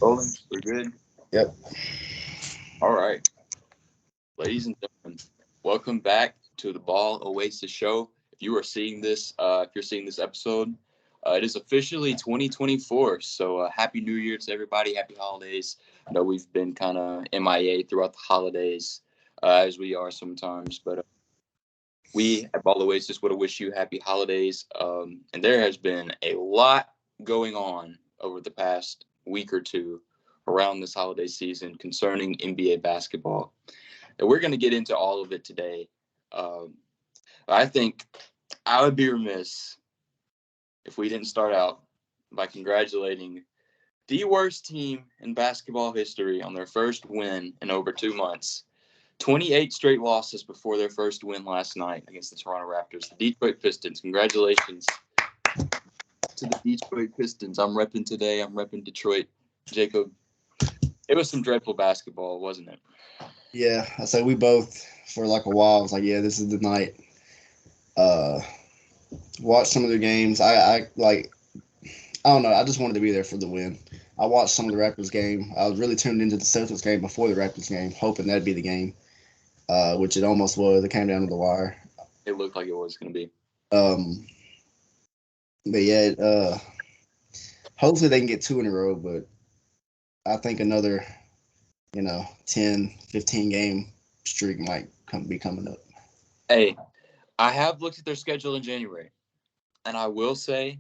Rolling. We're good. Yep. All right, ladies and gentlemen, welcome back to the Ball Oasis show. If you're seeing this episode, it is officially 2024. So happy New Year to everybody. Happy holidays. I know we've been kind of MIA throughout the holidays, as we are sometimes, but we at Ball Oasis want to wish you happy holidays. And there has been a lot going on over the past week or two around this holiday season concerning NBA basketball. And we're going to get into all of it today. Um, I think I would be remiss if we didn't start out by congratulating the worst team in basketball history on their first win in over 2 months. 28 straight losses before their first win last night against the Toronto Raptors, the Detroit Pistons. Congratulations to the Detroit Pistons. I'm repping today. I'm repping Detroit. Jacob, it was some dreadful basketball, wasn't it? Yeah. I say we both for like a while. I was like, yeah, this is the night. Uh, watched some of their games. I like. I don't know. I just wanted to be there for the win. I watched some of the Raptors game. I was really tuned into the Celtics game before the Raptors game, hoping that'd be the game, which it almost was. It came down to the wire. It looked like it was going to be. Um, but yeah, hopefully they can get two in a row. But I think another, 10, 15 game streak might be coming up. Hey, I have looked at their schedule in January, and I will say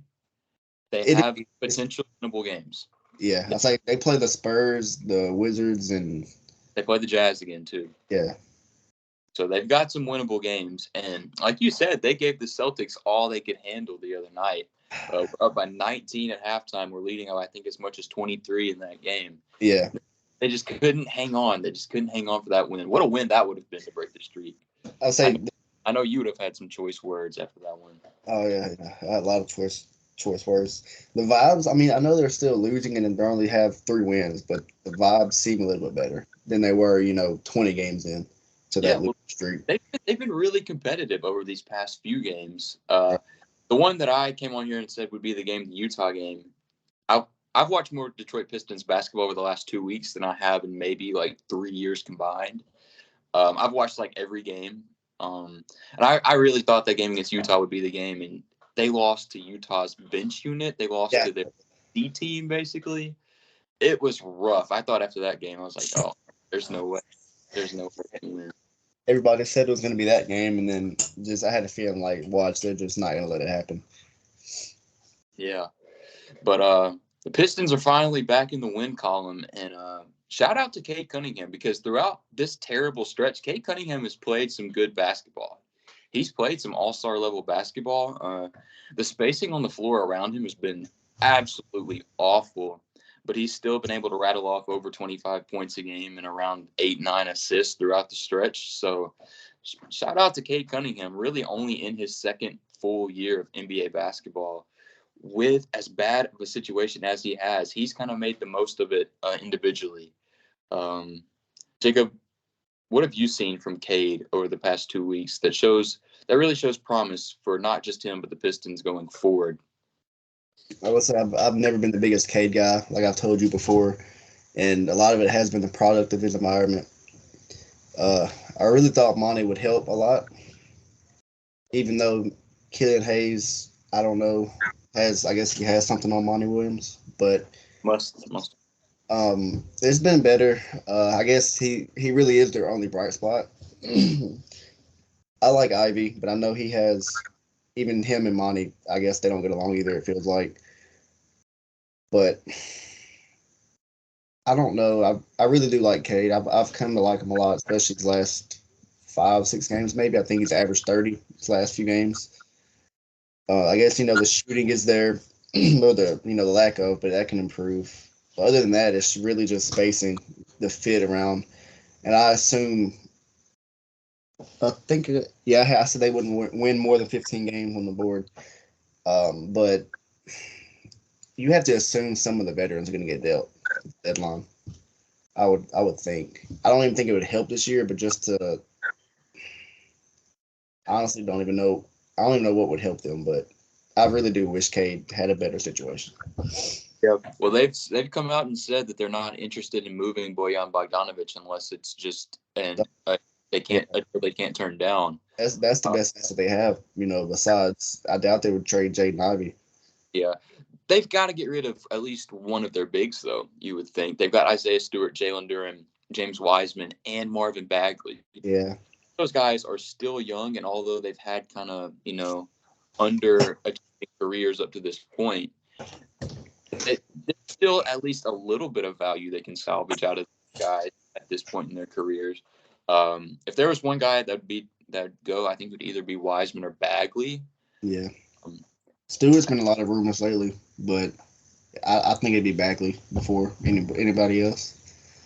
they It have potential winnable games. Yeah, I say they play the Spurs, the Wizards, and They play the Jazz again, too. yeah, So they've got some winnable games. And like you said, they gave the Celtics all they could handle the other night. We're up by 19 at halftime. We're leading, I think, as much as 23 in that game. yeah. They just couldn't hang on. They just couldn't hang on for that win. What a win that would have been to break the streak. I say, I know you would have had some choice words after that one. oh yeah, I had a lot of choice words. The vibes. I mean, I know they're still losing and they only have 3 wins, but the vibes seem a little bit better than they were, 20 games in to that losing streak. They've been really competitive over these past few games. The one that I came on here and said would be the game, the Utah game. I've watched more Detroit Pistons basketball over the last 2 weeks than I have in maybe like 3 years combined. I've watched like every game. And I really thought that game against Utah would be the game. And they lost to Utah's bench unit. They lost to their D team, basically. It was rough. I thought after that game, I was like, oh, there's no way. There's no way they can win. Everybody said it was going to be that game, and then I had a feeling like, watch, they're just not going to let it happen. Yeah. But the Pistons are finally back in the win column. And shout out to Cade Cunningham, because throughout this terrible stretch, Cade Cunningham has played some good basketball. He's played some all-star level basketball. The spacing on the floor around him has been absolutely awful, but he's still been able to rattle off over 25 points a game and around 8, 9 assists throughout the stretch. So shout out to Cade Cunningham, really only in his second full year of NBA basketball. With as bad of a situation as he has, he's kind of made the most of it individually. Jacob, what have you seen from Cade over the past 2 weeks that really shows promise for not just him but the Pistons going forward? I would say I've never been the biggest Cade guy, like I've told you before, and a lot of it has been the product of his environment. I really thought Monty would help a lot, even though Killian Hayes, I don't know, I guess he has something on Monty Williams, but Must. it's been better. I guess he really is their only bright spot. I like Ivy, but I know he has, even him and Monty, I guess they don't get along either, it feels like. But I don't know. I really do like Cade. I've come to like him a lot, especially his last 5, 6 games. Maybe I think he's averaged 30 his last few games. I guess the shooting is there, or the lack of, but that can improve. But other than that, it's really just spacing, the fit around, and I assume. I think, I said they wouldn't win more than 15 games on the board, but you have to assume some of the veterans are going to get dealt deadline. I would think. I don't even think it would help this year, but just to honestly don't even know. I don't even know what would help them, but I really do wish Cade had a better situation. Yeah. Well, they've come out and said that they're not interested in moving Bojan Bogdanovic unless it's just Yeah, they can't turn down. that's the Uh, best asset they have. Besides, I doubt they would trade Jaden Ivey. yeah, they've got to get rid of at least one of their bigs, though. You would think they've got Isaiah Stewart, Jalen Duren, James Wiseman, and Marvin Bagley. Yeah, Those guys are still young, and although they've had kind of under careers up to this point, there's still at least a little bit of value they can salvage out of guys at this point in their careers. If there was one guy that'd go, I think it would either be Wiseman or Bagley. yeah. Um, Stewart's been a lot of rumors lately, but I think it'd be Bagley before anybody else.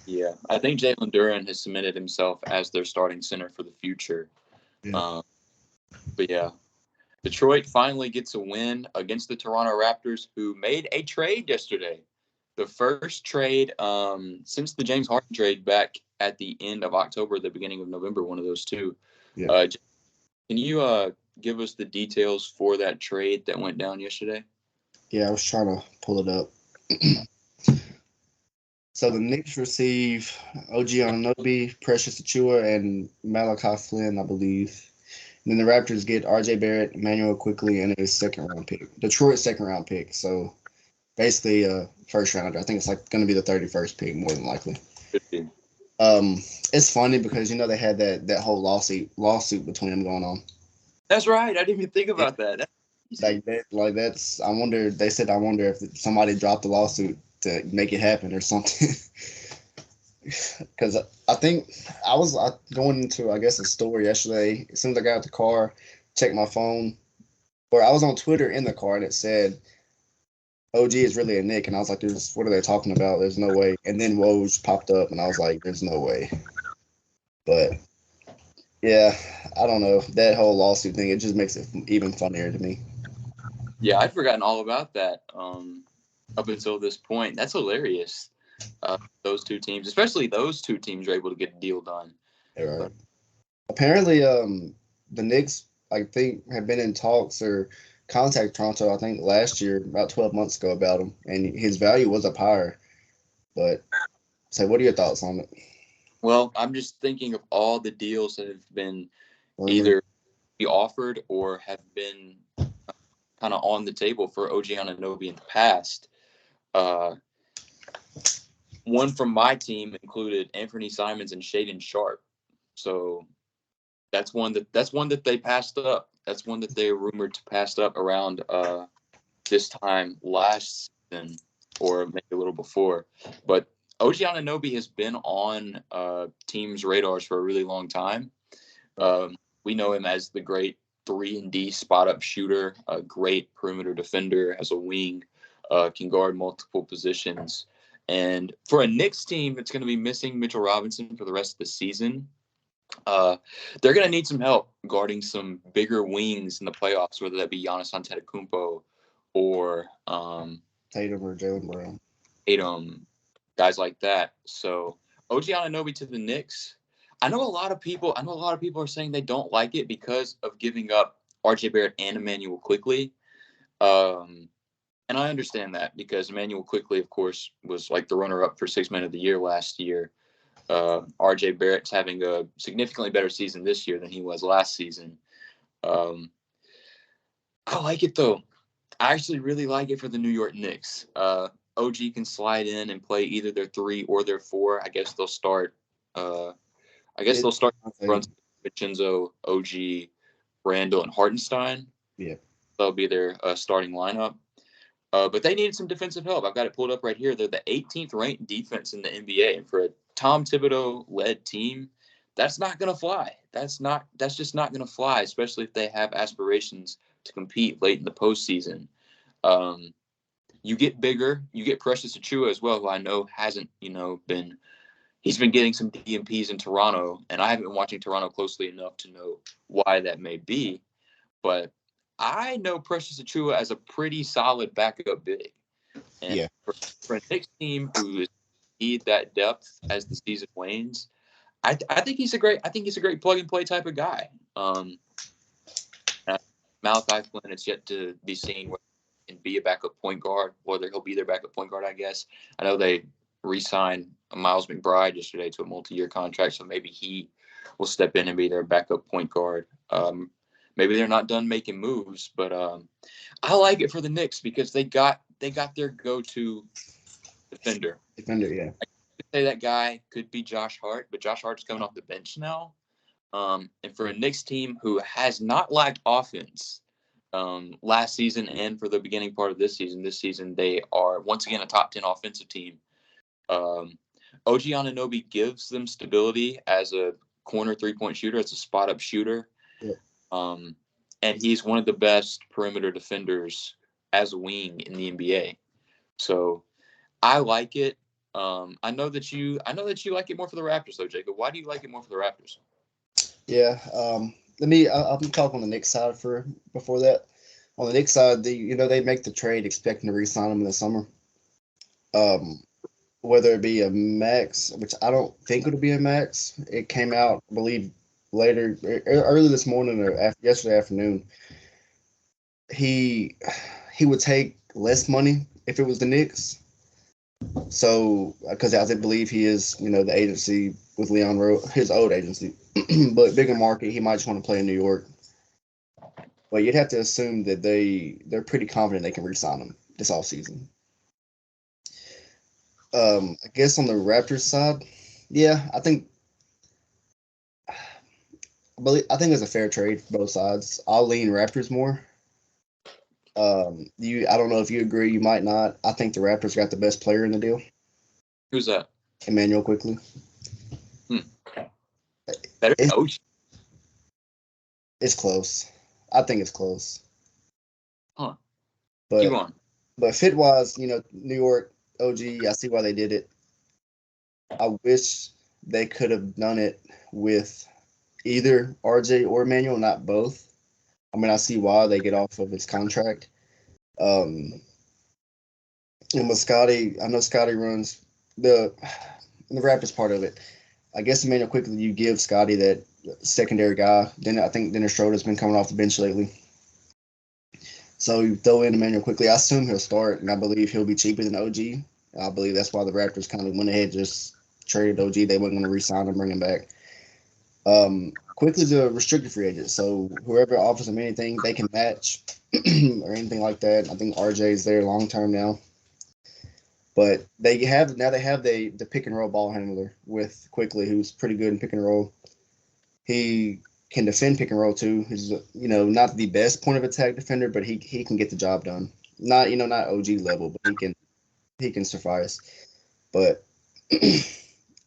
yeah, I think Jalen Duren has cemented himself as their starting center for the future. Yeah. Um, but yeah, Detroit finally gets a win against the Toronto Raptors, who made a trade yesterday. The first trade since the James Harden trade back at the end of October, the beginning of November, one of those two. Yeah. Can you give us the details for that trade that went down yesterday? Yeah, I was trying to pull it up. So the Knicks receive OG Anunoby, Precious Achua, and Malachi Flynn, I believe. And then the Raptors get RJ Barrett, Emmanuel Quickly, and a second round pick. Detroit second round pick. So basically a first rounder. I think it's like going to be the 31st pick more than likely. Um, it's funny because they had that whole lawsuit between them going on. That's right. I didn't even think about that. That's I wonder. They said I wonder if somebody dropped the lawsuit to make it happen or something. Because I think I was going into I guess a store yesterday. As soon as I got out the car, checked my phone, or I was on Twitter in the car and it said OG is really a Nick, and I was like, what are they talking about? There's no way. And then Woj popped up, and I was like, there's no way. But yeah, I don't know. That whole lawsuit thing, it just makes it even funnier to me. Yeah, I'd forgotten all about that up until this point. That's hilarious. Those two teams, especially those two teams, are able to get a deal done. Right. Apparently, the Knicks, I think, have been in talks or contact Toronto, I think, last year, about 12 months ago, about him. And his value was up higher. But, so what are your thoughts on it? Well, I'm just thinking of all the deals that have been Rumor. either be offered or have been kind of on the table for OG Anunoby in the past. One from my team included Anthony Simons and Shaden Sharp. So that's one that they passed up. That's one that they rumored to pass up around this time last season or maybe a little before. But OG Anunoby has been on teams' radars for a really long time. We know him as the great 3-and-D spot-up shooter, a great perimeter defender as a wing, can guard multiple positions. And for a Knicks team that's going to be missing Mitchell Robinson for the rest of the season, they're going to need some help guarding some bigger wings in the playoffs, whether that be Giannis Antetokounmpo or Tatum or Jalen Brown. Tatum, guys like that. So OG Anunoby to the Knicks. I know a lot of people are saying they don't like it because of giving up RJ Barrett and Emmanuel Quickly. And I understand that because Emmanuel Quickly, of course, was like the runner-up for Sixth Man of the Year last year. RJ Barrett's having a significantly better season this year than he was last season. I like it though. I actually really like it for the New York Knicks. OG can slide in and play either their 3 or their 4. I guess they'll start. They'll start runs Vincenzo, OG, Randall, and Hartenstein. Yeah. That'll be their starting lineup. But they needed some defensive help. I've got it pulled up right here. They're the 18th ranked defense in the NBA, and for a Tom Thibodeau-led team, that's not going to fly. That's just not going to fly, especially if they have aspirations to compete late in the postseason. You get bigger. You get Precious Achua as well, who I know hasn't, been. He's been getting some DMPs in Toronto, and I haven't been watching Toronto closely enough to know why that may be. But I know Precious Achua as a pretty solid backup big. And Yeah. for a Knicks team who need that depth as the season wanes, I think he's a great plug and play type of guy. Malachi Flynn, it's yet to be seen and be a backup point guard, whether he'll be their backup point guard, I guess. I know they re-signed Miles McBride yesterday to a multi-year contract, so maybe he will step in and be their backup point guard. Maybe they're not done making moves, but I like it for the Knicks because they got their go-to defender. Defender, yeah. I could say that guy could be Josh Hart, but Josh Hart's coming off the bench now. And for a Knicks team who has not lacked offense last season and for the beginning part of this season they are once again a top 10 offensive team. OG Anunoby gives them stability as a corner three-point shooter, as a spot-up shooter. Yeah. And he's one of the best perimeter defenders as a wing in the NBA. So I like it. I know that you like it more for the Raptors, though, Jacob. Why do you like it more for the Raptors? Yeah. I'll talk on the Knicks side before that. On the Knicks side, they make the trade expecting to re-sign him in the summer. Whether it be a max, which I don't think it'll be a max. It came out, I believe, early this morning or yesterday afternoon. He would take less money if it was the Knicks. So, because I believe he is, the agency with Leon Rose, his old agency, but bigger market, he might just want to play in New York. But you'd have to assume that they're pretty confident they can re-sign him this offseason. I guess on the Raptors side, yeah, I think it's a fair trade for both sides. I'll lean Raptors more. I don't know if you agree. You might not. I think the Raptors got the best player in the deal. Who's that? Emmanuel Quickly. Better than OG. It's close. I think it's close. Huh. But, keep on. But fit-wise, New York, OG, I see why they did it. I wish they could have done it with either RJ or Emmanuel, not both. I mean, I see why they get off of his contract. And with Scotty, I know Scotty runs the Raptors part of it. I guess Emmanuel Quickly, you give Scotty that secondary guy. Then I think Dennis Schroeder's been coming off the bench lately. So you throw in Emmanuel Quickly. I assume he'll start, and I believe he'll be cheaper than OG. I believe that's why the Raptors kind of went ahead and just traded OG. They weren't going to re-sign him, bring him back. Quickly's a restricted free agent, so whoever offers him anything, they can match or anything like that. I think RJ's there long term now. But they have the pick and roll ball handler with Quickly, who's pretty good in pick and roll. He can defend pick and roll too. He's not the best point of attack defender, but he can get the job done. Not OG level, but he can suffice. But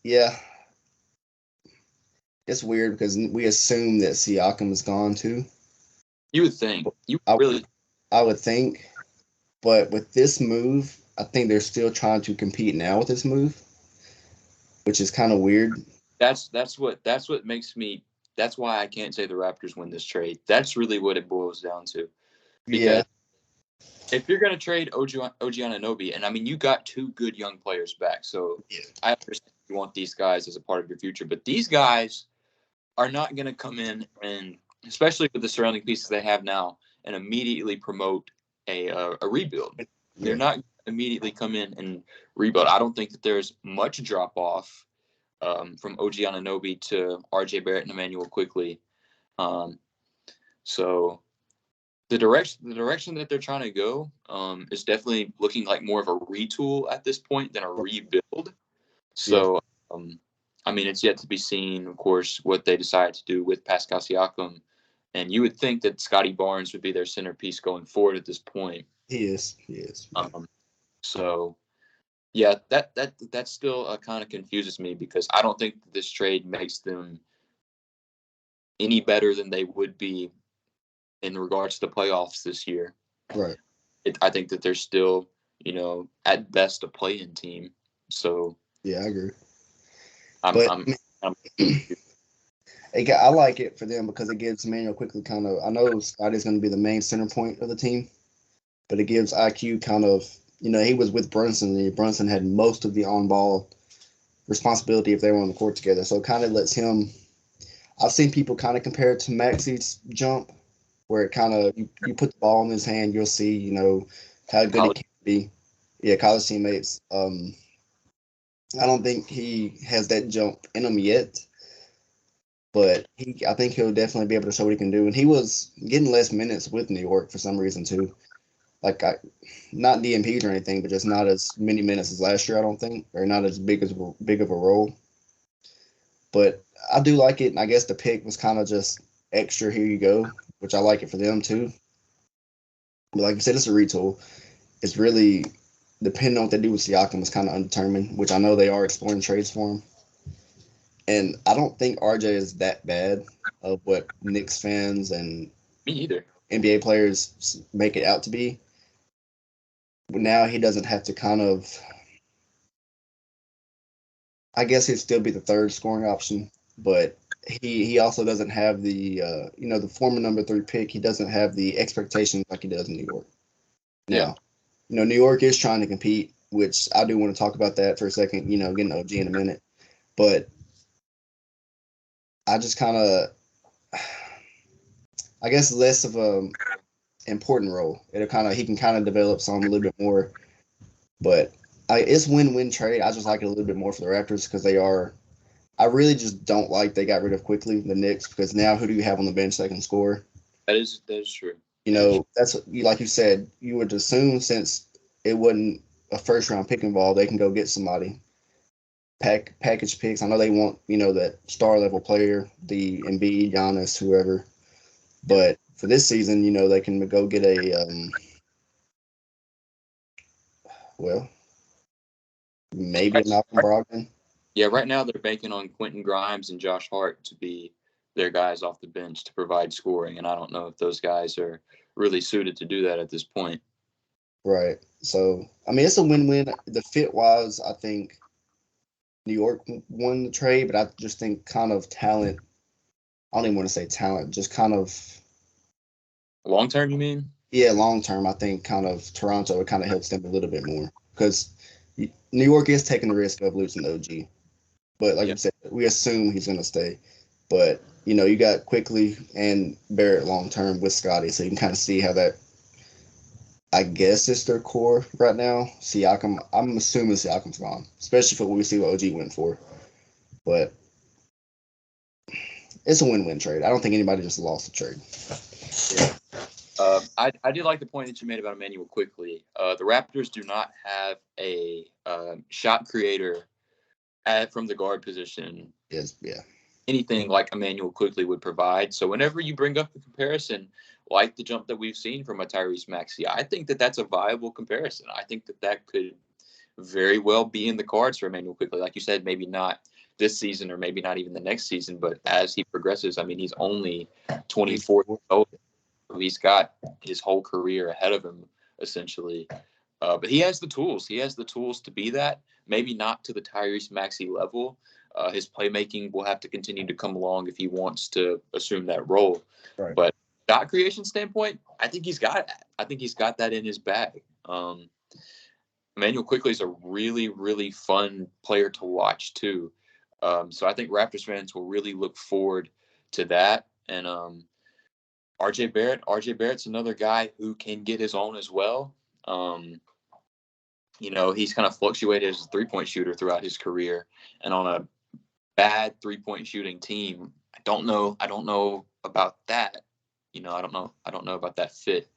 yeah, it's weird because we assume that Siakam is gone too. You would think. I would think, but with this move, I think they're still trying to compete now with this move, which is kind of weird. That's what makes me. That's why I can't say the Raptors win this trade. That's really what it boils down to. Because if you're going to trade OG Anunoby, and I mean, you got two good young players back, so I understand you want these guys as a part of your future, but these guys are not going to come in and, especially with the surrounding pieces they have now, and immediately promote a rebuild. Yeah. They're not immediately come in and rebuild. I don't think that there's much drop off from OG Anunoby to RJ Barrett and Emmanuel Quickly. So the direction that they're trying to go is definitely looking like more of a retool at this point than a rebuild. So, I mean, it's yet to be seen, of course, what they decide to do with Pascal Siakam. And you would think that Scotty Barnes would be their centerpiece going forward at this point. He is. So, yeah, that still kind of confuses me because I don't think this trade makes them any better than they would be in regards to the playoffs this year. Right. I think that they're still, at best a play-in team. So yeah, I agree. I'm I like it for them because it gives Emmanuel Quickly kind of. I know Scotty's going to be the main center point of the team, but it gives IQ kind of. He was with Brunson, and Brunson had most of the on-ball responsibility if they were on the court together. So it kind of lets him. I've seen people kind of compare it to Maxi's jump, where it kind of you put the ball in his hand, you'll see how good he college. can be. Yeah, college teammates. I don't think he has that jump in him yet, but I think he'll definitely be able to show what he can do. And he was getting less minutes with New York for some reason too. Like not DMPs or anything, but just not as many minutes as last year. I don't think, or not as big of a role. But I do like it, and I guess the pick was kind of just extra. Here you go, which I like it for them too. But like you said, it's a retool. It's really depending on what they do with Siakam is kind of undetermined, which I know they are exploring trades for him. And I don't think RJ is that bad of what Knicks fans and Me either. NBA players make it out to be. Now he doesn't have to kind of. I guess he'd still be the third scoring option, but he also doesn't have the the former number 3 pick. He doesn't have the expectations like he does in New York. Yeah. Now, New York is trying to compete, which I do want to talk about that for a second. Getting OG in a minute, but I just kind of, I guess, less of a important role. He can kind of develop some a little bit more, but it's win-win trade. I just like it a little bit more for the Raptors because they are. I really just don't like they got rid of quickly the Knicks because now who do you have on the bench that can score? That is true. That's like you said. You would assume since it wasn't a first round pick involved, they can go get somebody. Package picks. I know they want that star level player, the Embiid, Giannis, whoever. But for this season, they can go get a well, maybe a Malcolm Brogdon. Yeah, right now they're banking on Quentin Grimes and Josh Hart to be their guys off the bench to provide scoring, and I don't know if those guys are really suited to do that at this point. Right. So I mean, it's a win-win. The fit wise, I think New York won the trade, but I just think kind of talent. I don't even want to say talent, just kind of Long term, you mean? yeah, long term. I think kind of Toronto kind of helps them a little bit more because New York is taking the risk of losing OG. But like Yeah. you said, we assume he's going to stay. But you got Quickly and Barrett long term with Scotty, so you can kind of see how that. I guess it's their core right now. Siakam, I'm assuming Siakam's gone, especially for what we see what OG went for. But it's a win-win trade. I don't think anybody just lost the trade. Yeah. I did like the point that you made about Emmanuel Quickly. The Raptors do not have a shot creator from the guard position. Yes, yeah. Anything like Emmanuel Quickly would provide. So whenever you bring up the comparison, like the jump that we've seen from a Tyrese Maxey, I think that that's a viable comparison. I think that that could very well be in the cards for Emmanuel Quickly. Like you said, maybe not this season or maybe not even the next season, but as he progresses, I mean, he's only 24 years old. He's got his whole career ahead of him, essentially. But he has the tools. He has the tools to be that. Maybe not to the Tyrese Maxey level. His playmaking will have to continue to come along if he wants to assume that role. Right. But shot creation standpoint, I think he's got that. I think he's got that in his bag. Emmanuel Quickly is a really, really fun player to watch too. So I think Raptors fans will really look forward to that. And RJ Barrett's another guy who can get his own as well. He's kind of fluctuated as a 3-point shooter throughout his career, and on a bad 3-point shooting team, I don't know about that. I don't know about that fit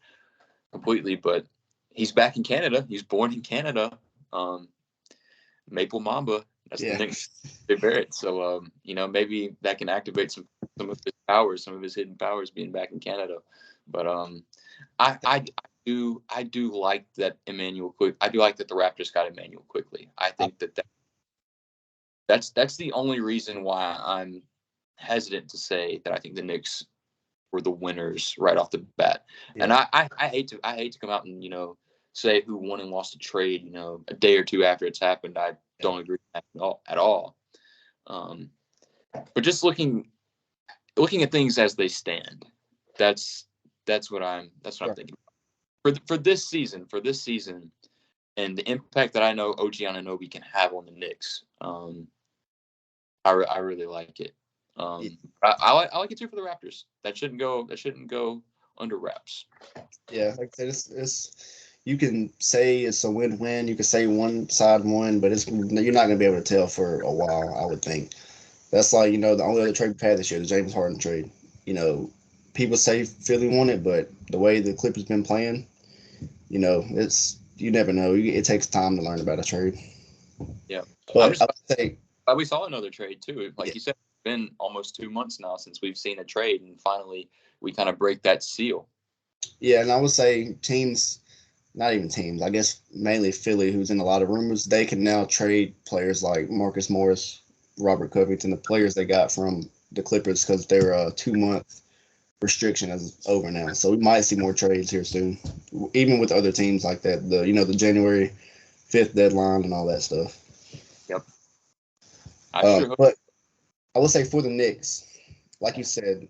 completely, but he's back in Canada. He's born in Canada. Maple Mamba. That's the Yeah. nickname, RJ Barrett. So maybe that can activate some of his powers, some of his hidden powers being back in Canada. But I do like that Emmanuel Quick. I do like that the Raptors got Emmanuel Quickly. I think that's the only reason why I'm hesitant to say that I think the Knicks were the winners right off the bat. Yeah. And I hate to come out and say who won and lost a trade a day or two after it's happened. I don't agree with that at all. But just looking at things as they stand, that's what I'm thinking. For this season, and the impact that I know OG Anunoby can have on the Knicks, I really like it. I like it too for the Raptors. That shouldn't go under wraps. Yeah, like I said, it's you can say it's a win-win. You can say one side won, but you're not going to be able to tell for a while, I would think. That's like, the only other trade we've had this year, the James Harden trade. People say Philly won it, but the way the Clippers been playing, it's you never know. It takes time to learn about a trade. Yeah. I'm But just I would say, glad we saw another trade too. Like yeah, you said, it's been almost 2 months now since we've seen a trade, and finally we kind of break that seal. yeah, and I would say teams, not even teams, I guess mainly Philly, who's in a lot of rumors, they can now trade players like Marcus Morris, Robert Covington, the players they got from the Clippers because their 2 month restriction is over now. So we might see more trades here soon, even with other teams like that. The January 5th deadline and all that stuff. Yep. I sure hope. But I will say for the Knicks, like you said,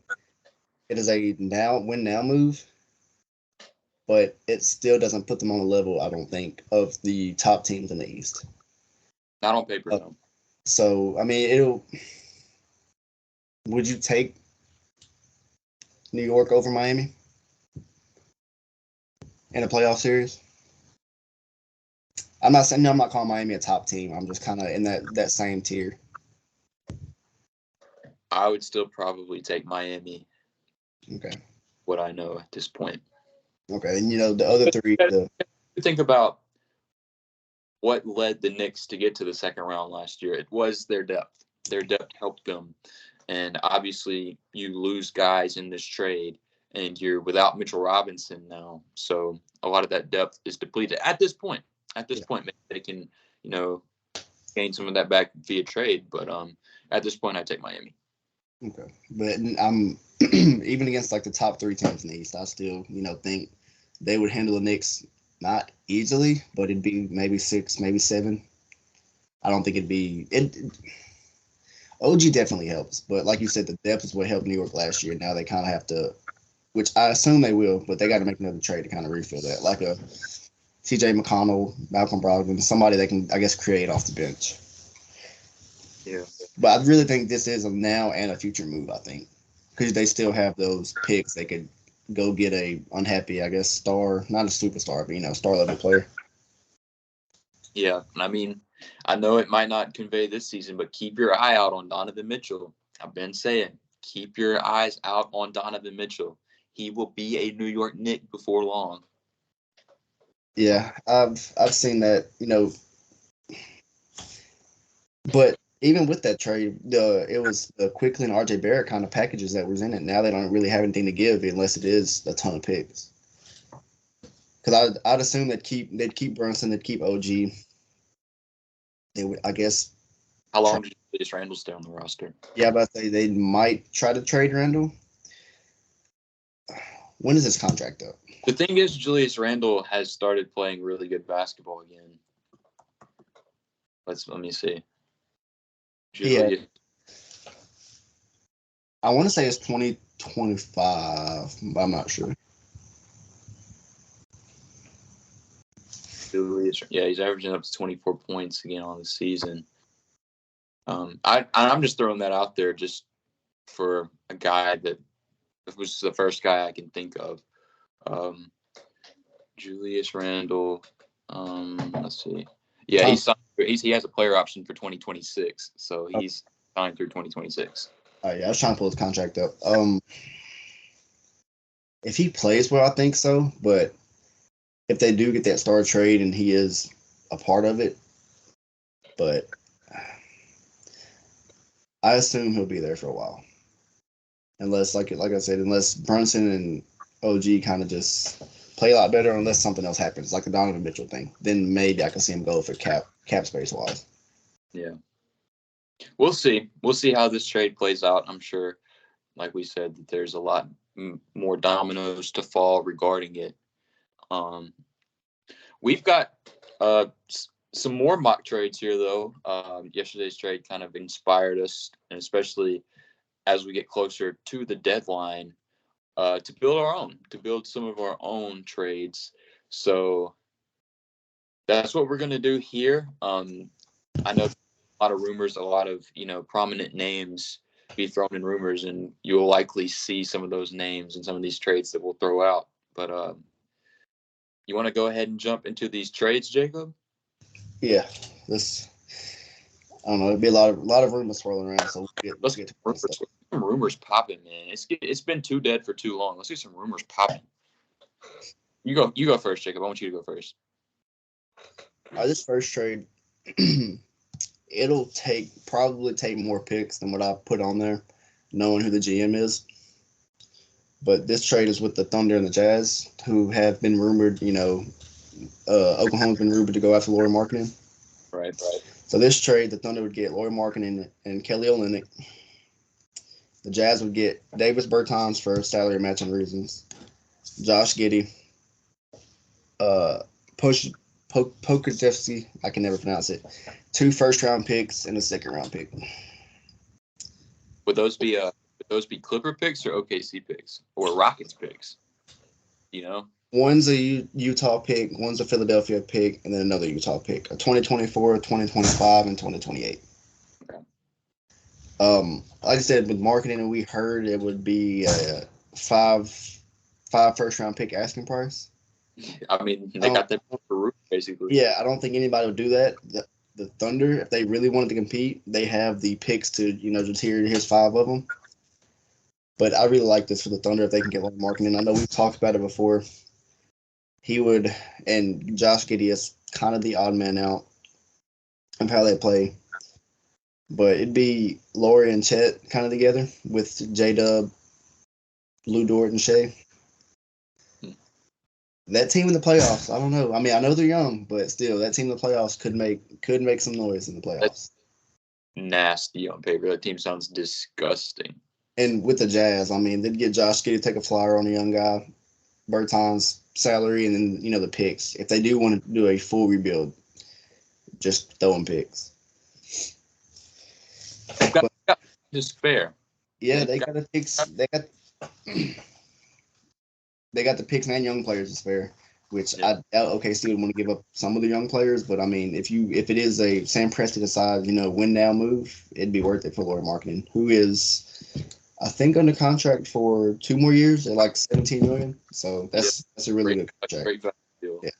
it is a win now move, but it still doesn't put them on the level, I don't think, of the top teams in the East. Not on paper, Uh, no. so I mean, it'll. Would you take New York over Miami in a playoff series? I'm not saying, no, I'm not calling Miami a top team. I'm just kind of in that same tier. I would still probably take Miami. Okay. What I know at this point. Okay. And the other three, Think about what led the Knicks to get to the second round last year. It was their depth. Their depth helped them. And obviously, you lose guys in this trade, and you're without Mitchell Robinson now. So a lot of that depth is depleted at this point. At this yeah, point, maybe they can, gain some of that back via trade. But at this point, I take Miami. okay. But I'm even against like the top three teams in the East, I still, think they would handle the Knicks not easily, but it'd be maybe 6, maybe 7. I don't think it'd be it. OG definitely helps, but like you said, the depth is what helped New York last year. Now they kind of have to, which I assume they will, but they got to make another trade to kind of refill that, like a TJ McConnell, Malcolm Brogdon, somebody they can, I guess, create off the bench. Yeah. But I really think this is a now and a future move. I think because they still have those picks, they could go get a unhappy, I guess, star, not a superstar, but star level player. Yeah. And I mean, I know it might not convey this season, but keep your eye out on Donovan Mitchell. I've been saying, keep your eyes out on Donovan Mitchell. He will be a New York Knick before long. Yeah, I've seen that, but even with that trade, it was the Quickly and RJ Barrett kind of packages that was in it. Now they don't really have anything to give unless it is a ton of picks. Because I'd assume they'd keep Brunson, they'd keep OG. They would, I guess. How Try, long did Julius Randle stay on the roster? yeah, but they might try to trade Randall. When is his contract up? The thing is, Julius Randle has started playing really good basketball again. Let me see. Yeah, Julius I want to say it's 2025, but I'm not sure. Yeah, he's averaging up to 24 points again on the season. I'm just throwing that out there just for a guy that was the first guy I can think of. Julius Randle. Let's see. Yeah, Tom, he has a player option for 2026, so oh, he's signed through 2026. yeah, I was trying to pull his contract up. If he plays well, I think so. But if they do get that star trade and he is a part of it, but I assume he'll be there for a while. Unless, like I said, unless Brunson and OG kind of just play a lot better, unless something else happens, like the Donovan Mitchell thing, then maybe I can see him go for cap space wise. Yeah, we'll see. We'll see how this trade plays out. I'm sure, like we said, that there's a lot more dominoes to fall regarding it. Um, we've got some more mock trades here, though. Yesterday's trade kind of inspired us, and especially as we get closer to the deadline, to build some of our own trades. So that's what we're going to do here. I know a lot of rumors, a lot of prominent names be thrown in rumors, and you'll likely see some of those names and some of these trades that we'll throw out. But You want to go ahead and jump into these trades, Jacob? Yeah, this I don't know. It'd be a lot of rumors swirling around, so Let's we'll get get to that rumors. stuff. Let's get some rumors popping, man. It's been too dead for too long. Let's get some rumors popping. You go first, Jacob. I want you to go first. All right, this first trade, it'll probably take more picks than what I put on there, knowing who the GM is. But this trade is with the Thunder and the Jazz, who have been rumored. Oklahoma's been rumored to go after Lauri Markkanen. Right. So this trade, the Thunder would get Lauri Markkanen and Kelly Olynyk. The Jazz would get Davis Bertans for salary matching reasons. Josh Giddey, uh, Pokajevsky, I can never pronounce it. 2 first-round picks and a second-round pick. Would those be Clipper picks or OKC picks or Rockets picks? You know. One's a Utah pick, one's a Philadelphia pick, and then another Utah pick. A 2024, 2025, and 2028. Okay. Like I said, with Markkanen, we heard it would be a five first-round pick asking price. I mean, they got that for roof, basically. Yeah, I don't think anybody would do that. The Thunder, if they really wanted to compete, they have the picks to, just here's 5 of them. But I really like this for the Thunder if they can get Lauri Markkanen. I know we've talked about it before. He would, and Josh Giddey is kind of the odd man out of how they play. But it'd be Laurie and Chet kind of together with J-Dub, Lou Dort, and Shea. That team in the playoffs, I don't know. I mean, I know they're young, but still, that team in the playoffs could make some noise in the playoffs. That's nasty on paper. That team sounds disgusting. And with the Jazz, I mean, they'd get Josh Giddey to take a flyer on a young guy, Bertans' salary, and then, the picks. If they do want to do a full rebuild, just throw in picks. Got just fair. Yeah, they got the picks. They got the picks and young players to spare, which I doubt OKC would want to give up some of the young players. But I mean, if it is a Sam Presti decide, win now move, it'd be worth it for Lauri Markkanen, who is, I think, under contract for 2 more years at like $17 million. So that's a really good contract. Great value deal. Yeah.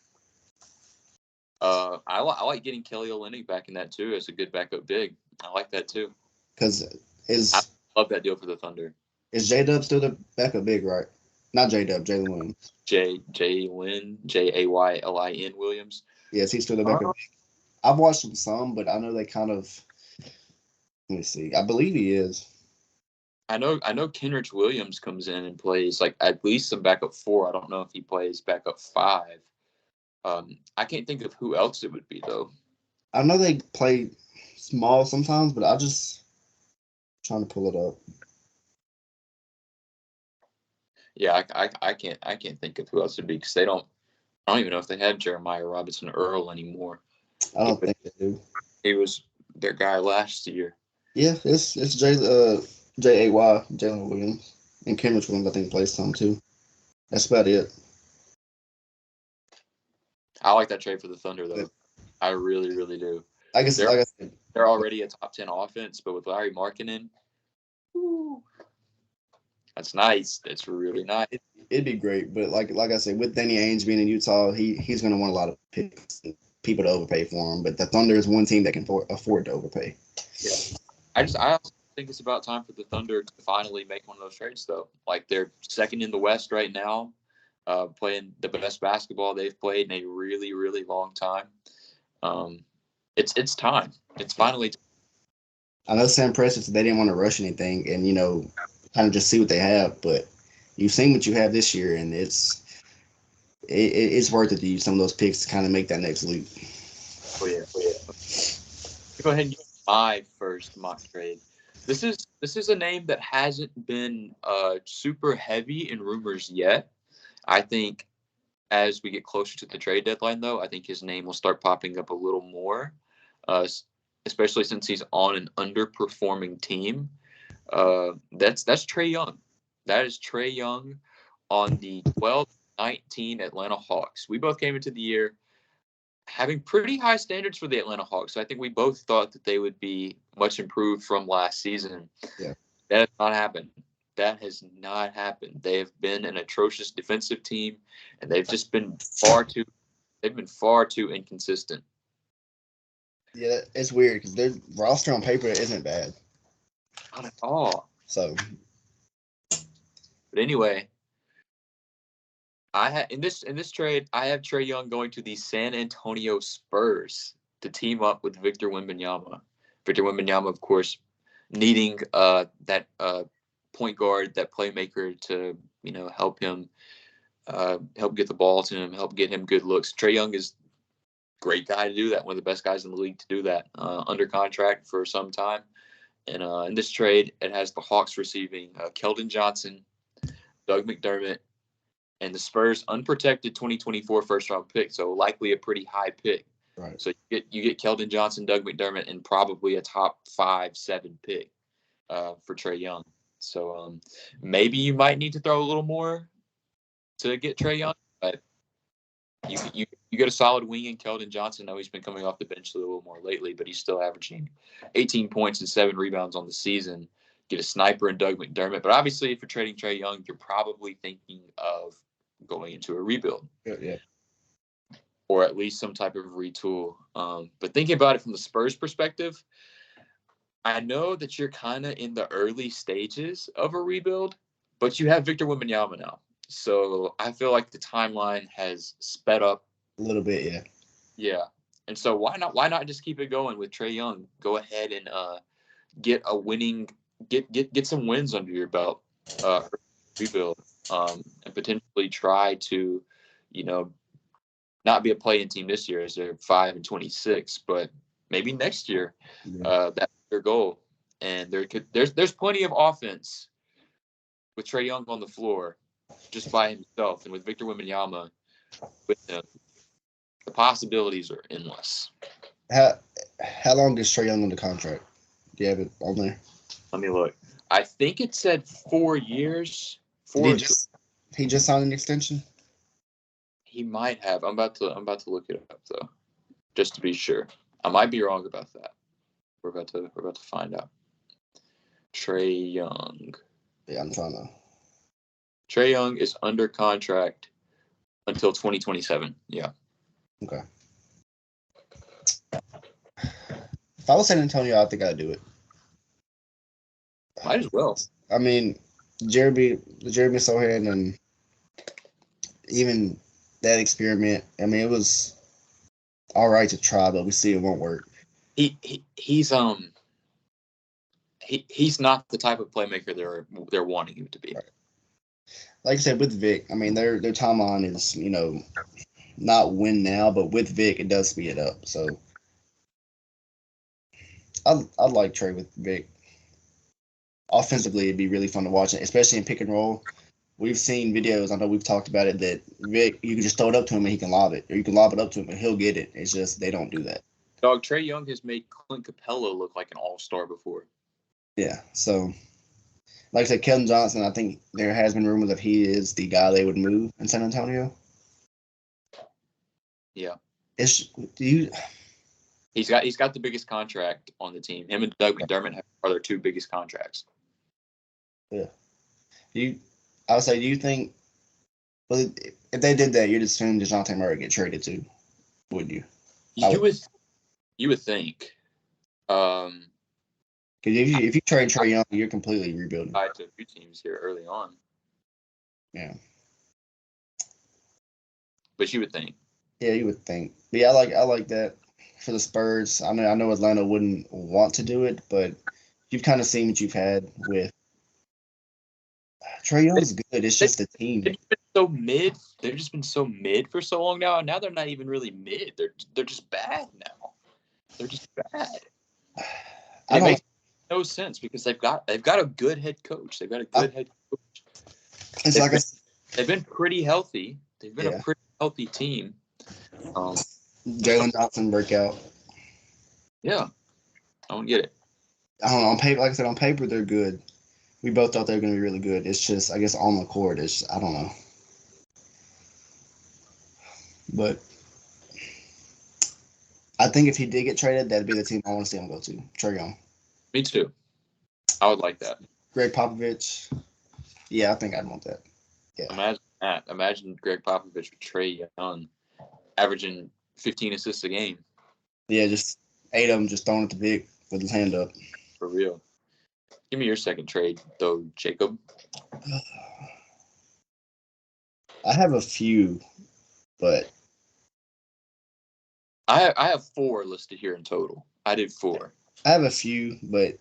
I like getting Kelly Olynyk back in that too as a good backup big. I like that too. Because I love that deal for the Thunder. Is J-Dub still the backup big, right? Not J-Dub, Jalen Williams. Jaylin, Jaylin Williams. Yes, he's still the backup big. I've watched him some, but I know they kind of. Let me see. I believe he is. I know Kenrich Williams comes in and plays like at least some backup 4. I don't know if he plays backup 5. I can't think of who else it would be though. I know they play small sometimes, but trying to pull it up. Yeah, I can't think of who else it would be because I don't even know if they have Jeremiah Robinson Earl anymore. I don't think they do. He was their guy last year. Yeah, it's Jalen Williams, and Kenrich Williams. I think plays some too. That's about it. I like that trade for the Thunder though. I really, really do. I guess they're already a top 10 offense, but with Lauri Markkanen, that's nice. That's really nice. It'd be great, but like I said, with Danny Ainge being in Utah, he's going to want a lot of picks and people to overpay for him. But the Thunder is one team that can afford to overpay. Yeah, I also think it's about time for the Thunder to finally make one of those trades, though. Like they're second in the West right now, playing the best basketball they've played in a really, really long time. It's time. It's finally time. I know Sam Presti said they didn't want to rush anything and, kind of just see what they have. But you've seen what you have this year, and it's worth it to use some of those picks to kind of make that next leap. Oh, yeah. Go ahead and get my first mock trade. This is a name that hasn't been super heavy in rumors yet. I think as we get closer to the trade deadline, though, I think his name will start popping up a little more, especially since he's on an underperforming team. That's Trae Young. That is Trae Young on the 12-19 Atlanta Hawks. We both came into the year having pretty high standards for the Atlanta Hawks. So I think we both thought that they would be much improved from last season. Yeah. That has not happened. That has not happened. They have been an atrocious defensive team, and they've just been far too inconsistent. Yeah, it's weird because their roster on paper isn't bad. Not at all. So, But anyway, in this trade, I have Trae Young going to the San Antonio Spurs to team up with Victor Wembanyama. Victor Wembanyama, of course, needing that point guard, that playmaker to help him, help get the ball to him, help get him good looks. Trae Young is a great guy to do that. One of the best guys in the league to do that. Under contract for some time, and in this trade, it has the Hawks receiving Keldon Johnson, Doug McDermott, and the Spurs unprotected 2024 first round pick, so likely a pretty high pick. right. So you get Keldon Johnson, Doug McDermott, and probably a top 5-7 pick for Trae Young. So maybe you might need to throw a little more to get Trae Young, but you get a solid wing in Keldon Johnson. I know he's been coming off the bench a little more lately, but he's still averaging 18 points and 7 rebounds on the season. Get a sniper in Doug McDermott. But obviously, if you're trading Trae Young, you're probably thinking of going into a rebuild. Yeah. Or at least some type of retool. But thinking about it from the Spurs perspective, I know that you're kind of in the early stages of a rebuild, but you have Victor Wembanyama now. So I feel like the timeline has sped up A little bit, yeah. Yeah. And so why not just keep it going with Trae Young? Go ahead and get a winning get some wins under your belt, rebuild, and potentially try to, not be a play-in team this year as they're 5-26, but maybe next year, that's their goal. And there's plenty of offense with Trae Young on the floor, just by himself, and with Victor Wembanyama with him, the possibilities are endless. How long is Trae Young on the contract? Do you have it on there? Let me look. I think it said 4 years. He just signed an extension? He might have. I'm about to look it up though, just to be sure. I might be wrong about that. We're about to find out. Trae Young. Yeah, I'm trying to. Trae Young is under contract until 2027. Yeah. Okay. If I was San Antonio, I think I'd do it. Might as well. I mean, Jeremy Sohan and even that experiment. I mean, it was all right to try, but we see it won't work. He's not the type of playmaker they're wanting him to be. Right. Like I said, with Vic, I mean their timeline is not win now, but with Vic it does speed it up. So I'd like Trae with Vic. Offensively, it'd be really fun to watch, especially in pick and roll. We've seen videos, I know we've talked about it, that Vic, you can just throw it up to him and he can lob it, or you can lob it up to him and he'll get it. It's just they don't do that. Dog, Trae Young has made Clint Capella look like an all-star before. Yeah, so like I said, Keldon Johnson, I think there has been rumors that he is the guy they would move in San Antonio. Yeah. He's got the biggest contract on the team. Him and Doug McDermott are their two biggest contracts. Yeah. I would say, do you think, well, if they did that, you'd assume DeJounte Murray get traded too, wouldn't you? You would think. Because if you trade Trae Young, you're completely rebuilding. Tied to a few teams here early on. Yeah. But you would think. Yeah, you would think. But yeah, I like that for the Spurs. I know Atlanta wouldn't want to do it, but you've kind of seen what you've had with Trae Young's good. It's just the team. They've been so mid. They've just been so mid for so long now. Now they're not even really mid. They're just bad now. They're just bad. It makes no sense because they've got a good head coach. They've got a good head coach. They've been pretty healthy. They've been a pretty healthy team. Jalen Johnson breakout. Yeah, I don't get it. I don't know. On paper, like I said, on paper they're good. We both thought they were going to be really good. It's just, I guess, on the court, I don't know. But I think if he did get traded, that'd be the team I want to see him go to. Trae Young. Me too. I would like that. Greg Popovich. Yeah, I think I'd want that. Yeah. Imagine that. Imagine Greg Popovich with Trae Young averaging 15 assists a game. Yeah, just 8 of them just throwing at the big with his hand up. For real. Give me your second trade, though, Jacob. I have a few, but I have 4 listed here in total. I did 4. I have a few, but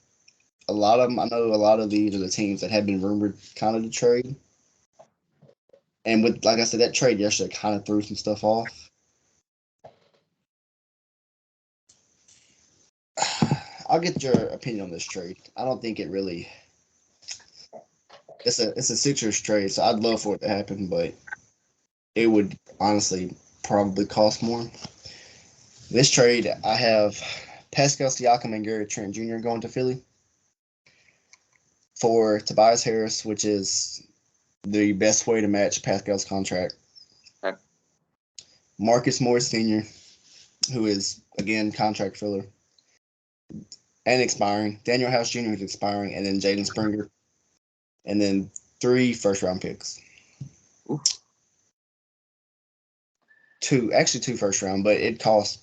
a lot of them, I know a lot of these are the teams that have been rumored kind of to trade. And with, like I said, that trade yesterday kind of threw some stuff off. I'll get your opinion on this trade. I don't think it really. It's a Sixers trade, so I'd love for it to happen, but it would honestly probably cost more. This trade, I have Pascal Siakam and Gary Trent Jr. going to Philly for Tobias Harris, which is the best way to match Pascal's contract. Okay. Marcus Morris Sr., who is, again, contract filler and expiring. Daniel House Jr. is expiring, and then Jaden Springer. And then 3 first-round picks. Ooh. Two first-round, but it costs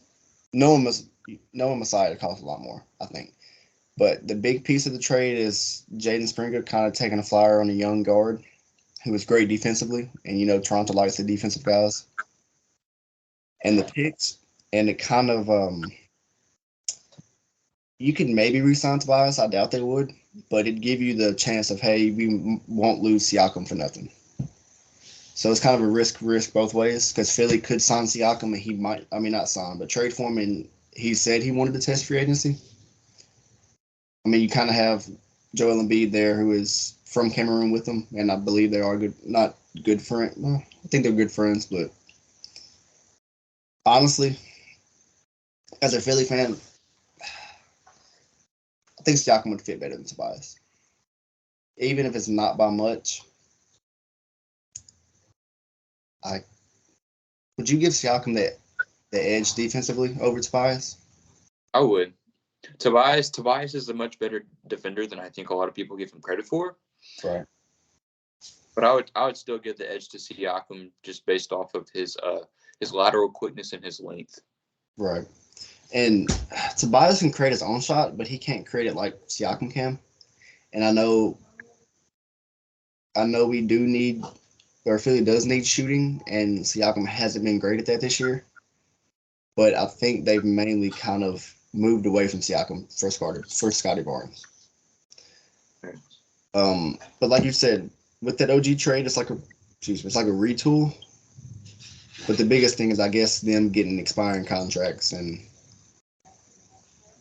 Noah Messiah. It costs a lot more, I think. But the big piece of the trade is Jaden Springer kind of taking a flyer on a young guard who is great defensively, and Toronto likes the defensive guys. And the picks, and it kind of you could maybe re-sign Tobias. I doubt they would, but it'd give you the chance of, hey, we won't lose Siakam for nothing. So it's kind of a risk both ways, because Philly could sign Siakam and he might, not sign, but trade for him, and he said he wanted to test free agency. You kind of have Joel Embiid there, who is from Cameroon with them, and I believe they are not good friends. Well, I think they're good friends, but honestly, as a Philly fan, I think Siakam would fit better than Tobias. Even if it's not by much. Would you give Siakam the edge defensively over Tobias? I would. Tobias is a much better defender than I think a lot of people give him credit for. Right. But I would still give the edge to Siakam just based off of his lateral quickness and his length. Right. And Tobias can create his own shot, but he can't create it like Siakam can. And I know we do need, or Philly does need shooting, and Siakam hasn't been great at that this year. But I think they've mainly kind of moved away from Siakam for Scotty Barnes. But like you said, with that OG trade, it's like a retool. But the biggest thing is, I guess, them getting expiring contracts and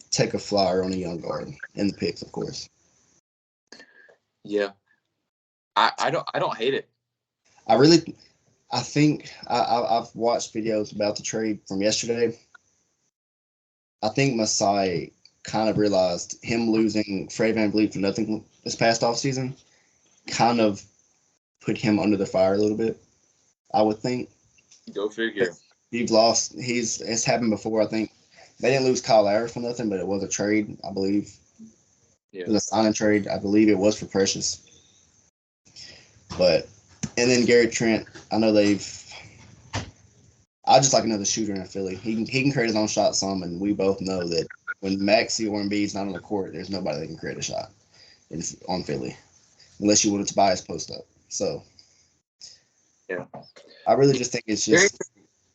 take a flyer on a young guard and the picks, of course. Yeah, I don't hate it. I think I've watched videos about the trade from yesterday. I think Masai kind of realized him losing Fred VanVleet for nothing this past offseason kind of put him under the fire a little bit, I would think. Go figure. It's happened before. I think they didn't lose Kyle Lowry for nothing, but it was a trade, I believe. Yeah. It was a signing trade. I believe it was for Precious. And then Gary Trent, I just like another shooter in Philly. He can create his own shot some, and we both know that when Maxey or Embiid's not on the court, there's nobody that can create a shot on Philly, unless you want to buy his post up. So, yeah, I really just think it's just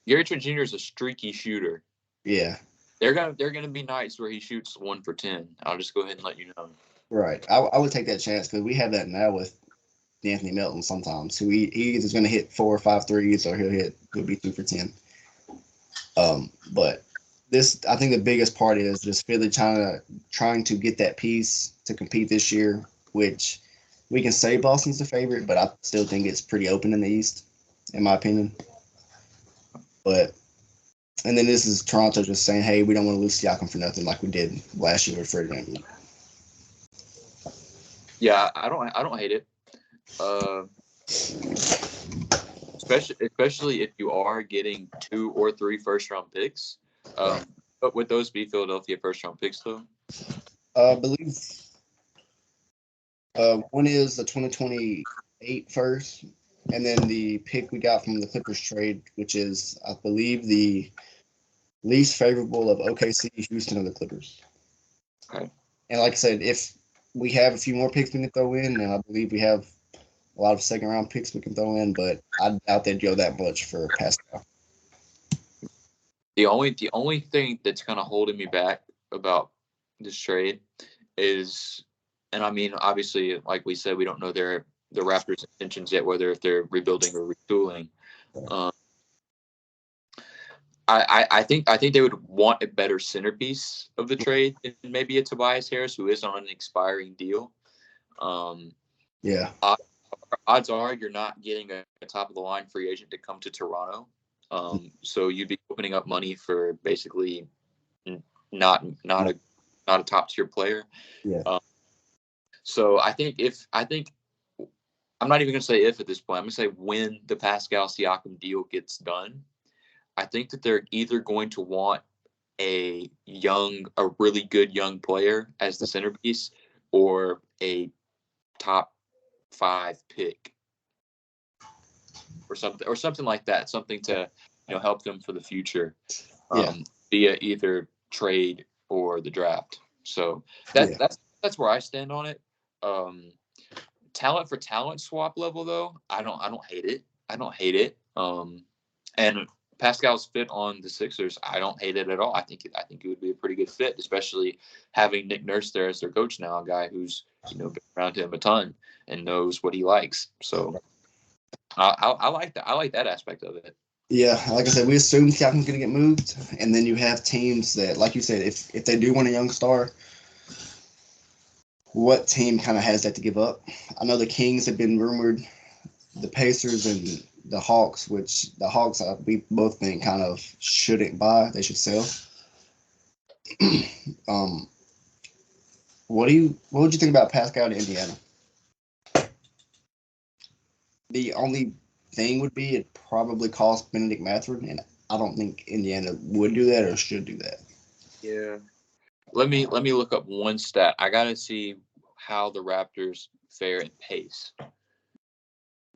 Gary Trent Jr. is a streaky shooter. Yeah, they're gonna be nights where he shoots 1 for 10. I'll just go ahead and let you know. Right, I would take that chance because we have that now with Anthony Melton sometimes. Who he either going to hit 4 or 5 threes, or he'll be 2 for 10. But I think the biggest part is just Philly trying to get that piece to compete this year, which we can say Boston's the favorite, but I still think it's pretty open in the East, in my opinion. And then this is Toronto just saying, hey, we don't want to lose Siakam for nothing like we did last year with Fred VanVleet. Yeah, I don't hate it. Especially if you are getting 2 or 3 first-round picks. Right. But would those be Philadelphia first-round picks, though? I believe one is the 2020 8 first, and then the pick we got from the Clippers trade, which is, I believe, the least favorable of OKC, Houston, and the Clippers. Okay. And like I said, if we have a few more picks we can throw in, and I believe we have a lot of second round picks we can throw in, but I doubt they'd go that much for Pascal. The only thing that's kind of holding me back about this trade is, and I mean, obviously, like we said, we don't know the Raptors' intentions yet, whether if they're rebuilding or retooling. I think they would want a better centerpiece of the trade than maybe a Tobias Harris, who is on an expiring deal. Yeah. Odds are you're not getting a top of the line free agent to come to Toronto. So you'd be opening up money for basically not a top tier player. Yeah. So I think I'm not even going to say if at this point. I'm going to say when the Pascal Siakam deal gets done, I think that they're either going to want a really good young player as the centerpiece, or a top 5 pick, or something like that, something to help them for the future, via either trade or the draft. So that's where I stand on it. Talent for talent swap level, though, I don't hate it. And Pascal's fit on the Sixers, I don't hate it at all. I think it would be a pretty good fit, especially having Nick Nurse there as their coach now, a guy who's been around him a ton and knows what he likes. So I like that. I like that aspect of it. Yeah, like I said, we assume Siakam's going to get moved, and then you have teams that, like you said, if they do want a young star, what team kind of has that to give up? I know the Kings have been rumored, the Pacers and the Hawks, which the Hawks we both think kind of shouldn't buy; they should sell. What would you think about Pascal to Indiana? The only thing would be it probably cost Benedict Mathurin, and I don't think Indiana would do that or should do that. Yeah. Let me look up one stat. I gotta see how the Raptors fare in pace.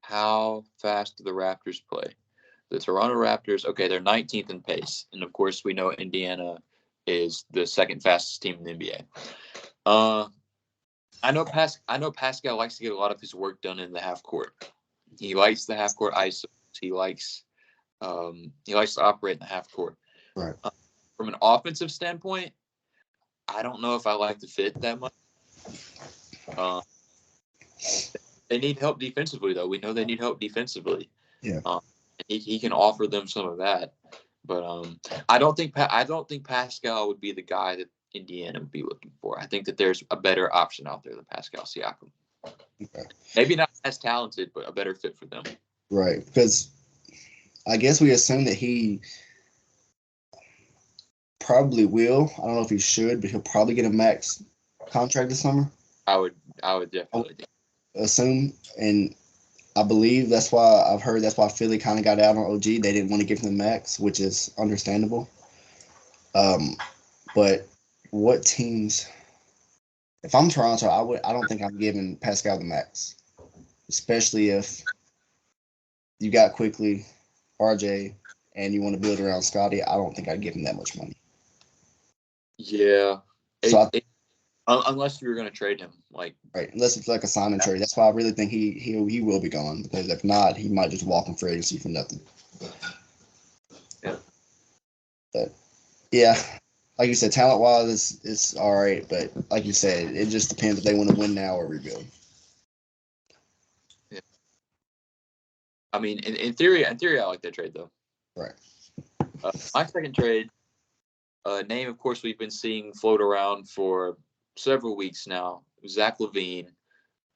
How fast do the Raptors play? The Toronto Raptors, okay, they're 19th in pace, and of course we know Indiana is the second fastest team in the NBA. I know Pascal likes to get a lot of his work done in the half court. He likes the half court isos. He likes to operate in the half court. Right. From an offensive standpoint, I don't know if I like the fit that much. They need help defensively, though. We know they need help defensively. Yeah. He can offer them some of that, but I don't think Pascal would be the guy that Indiana would be looking for. I think that there's a better option out there than Pascal Siakam. Okay. Maybe not as talented, but a better fit for them. Right, because I guess we assume that he probably will. I don't know if he should, but he'll probably get a max contract this summer. I would definitely assume, and I believe that's why Philly kind of got out on OG. They didn't want to give him the max, which is understandable. But what teams? If I'm Toronto, I don't think I'm giving Pascal the max, especially if you got quickly RJ and you want to build around Scotty. I don't think I'd give him that much money. Yeah. So unless you were going to trade him, right? Unless it's like a sign and trade. That's why I really think he will be gone, because if not, he might just walk in free agency for nothing. Yeah. But yeah, like you said, talent wise, it's all right. But like you said, it just depends if they want to win now or rebuild. Yeah. I mean, in theory, I like that trade though. Right. My second trade, name, of course, we've been seeing float around for several weeks now. Zach LaVine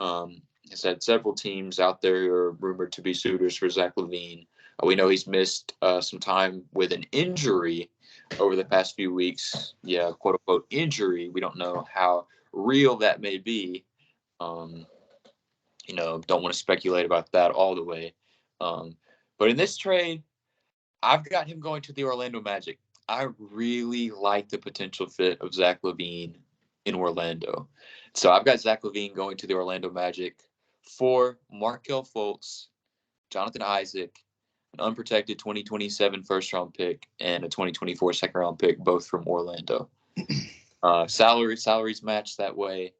has had several teams out there who are rumored to be suitors for Zach LaVine. We know he's missed some time with an injury over the past few weeks. Yeah, quote unquote injury. We don't know how real that may be. Don't want to speculate about that all the way. But in this trade, I've got him going to the Orlando Magic. I really like the potential fit of Zach LaVine in Orlando. So I've got Zach LaVine going to the Orlando Magic. for Markelle Fultz, Jonathan Isaac, an unprotected 2027 first-round pick, and a 2024 second-round pick, both from Orlando. Salaries match that way.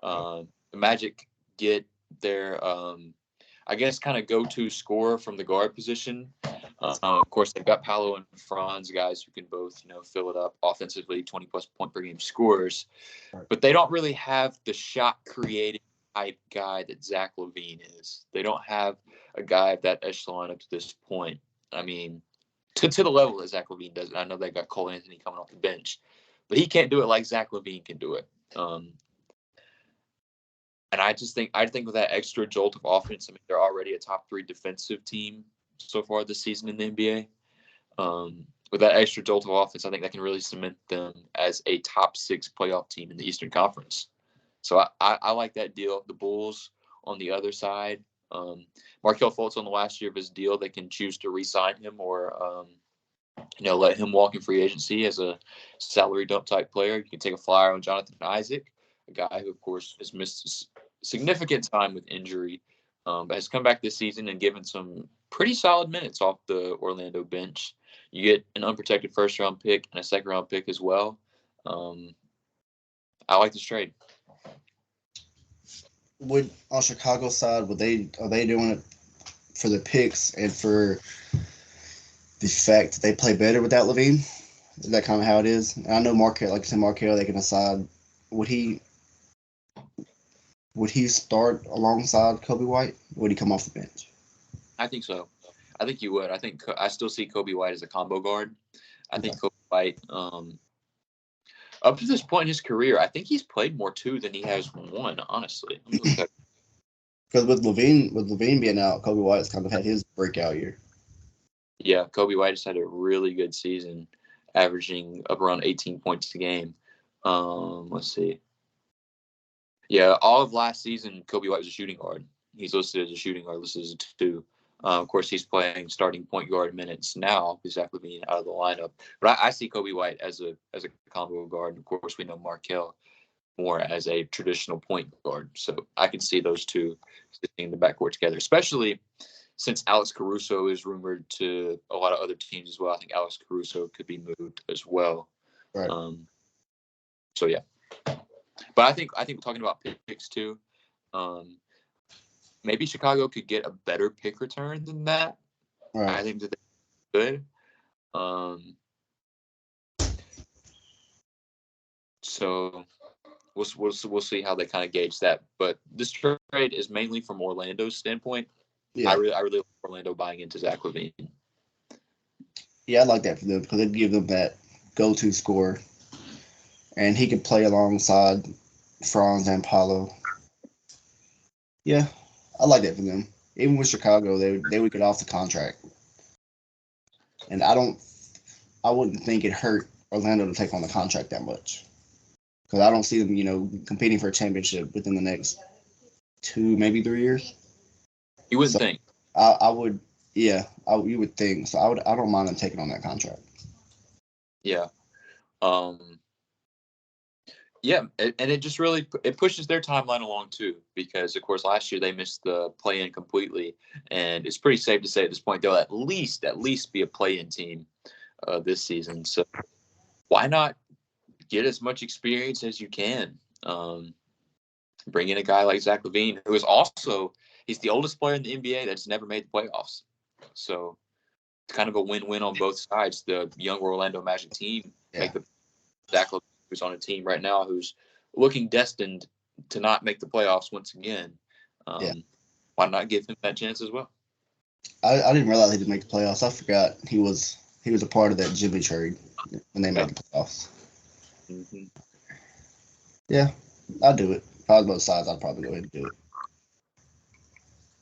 The Magic get their, I guess, kind of go-to scorer from the guard position. Of course, they've got Paolo and Franz, guys who can both, fill it up offensively, 20-plus point per game scorers. But they don't really have the shot-creating type guy that Zach LaVine is. They don't have a guy of that echelon up to this point. I mean, to the level that Zach LaVine does. I know they got Cole Anthony coming off the bench, but he can't do it like Zach LaVine can do it. And I think with that extra jolt of offense, I mean, they're already a top 3 defensive team so far this season in the NBA. With that extra jolt of offense, I think that can really cement them as a top 6 playoff team in the Eastern Conference. So I like that deal. The Bulls on the other side, Markelle Fultz on the last year of his deal, they can choose to re-sign him or let him walk in free agency as a salary dump type player. You can take a flyer on Jonathan Isaac, a guy who, of course, has missed significant time with injury, but has come back this season and given some pretty solid minutes off the Orlando bench. You get an unprotected first-round pick and a second-round pick as well. I like this trade. On Chicago's side, are they doing it for the picks and for the fact that they play better without LaVine? Is that kind of how it is? And I know Markelle, like you said, Markelle, they can decide would he start alongside Kobe White? Would he come off the bench? I think so. I think you would. I still see Kobe White as a combo guard. I think Kobe White, up to this point in his career, I think he's played more 2 than he has 1, honestly. Because with LaVine being out, Kobe White's kind of had his breakout year. Yeah, Kobe White has had a really good season, averaging up around 18 points a game. Let's see. Yeah, all of last season, Kobe White was a shooting guard. He's listed as a shooting guard, listed as a 2. Of course, he's playing starting point guard minutes now, exactly being out of the lineup. But I see Kobe White as a combo guard. And of course, we know Markelle more as a traditional point guard. So I can see those two sitting in the backcourt together, especially since Alex Caruso is rumored to a lot of other teams as well. I think Alex Caruso could be moved as well. Right. So yeah, but I think we're talking about picks too. Maybe Chicago could get a better pick return than that. Right. I think that they could. So we'll see how they kind of gauge that. But this trade is mainly from Orlando's standpoint. Yeah. I really like Orlando buying into Zach LaVine. Yeah, I like that for them because it'd give them that go-to scorer, and he could play alongside Franz and Paolo. Yeah, I like that for them. Even with Chicago, they would get off the contract, and I wouldn't think it hurt Orlando to take on the contract that much because I don't see them, competing for a championship within the next 2, maybe 3 years. You wouldn't think. I would. Yeah, you would think. So I don't mind them taking on that contract. Yeah. Yeah, and it just really pushes their timeline along too, because of course last year they missed the play-in completely, and it's pretty safe to say at this point they'll at least be a play-in team this season. So why not get as much experience as you can? Bring in a guy like Zach LaVine, who is also he's the oldest player in the NBA that's never made the playoffs. So it's kind of a win-win on both sides. The young Orlando Magic team make the Zach LaVine, who's on a team right now who's looking destined to not make the playoffs once again. Why not give him that chance as well? I didn't realize he didn't make the playoffs. I forgot he was a part of that Jimmy trade when they made the playoffs. Mm-hmm. Yeah, I'd do it. If I was both sides, I'd probably go ahead and do it.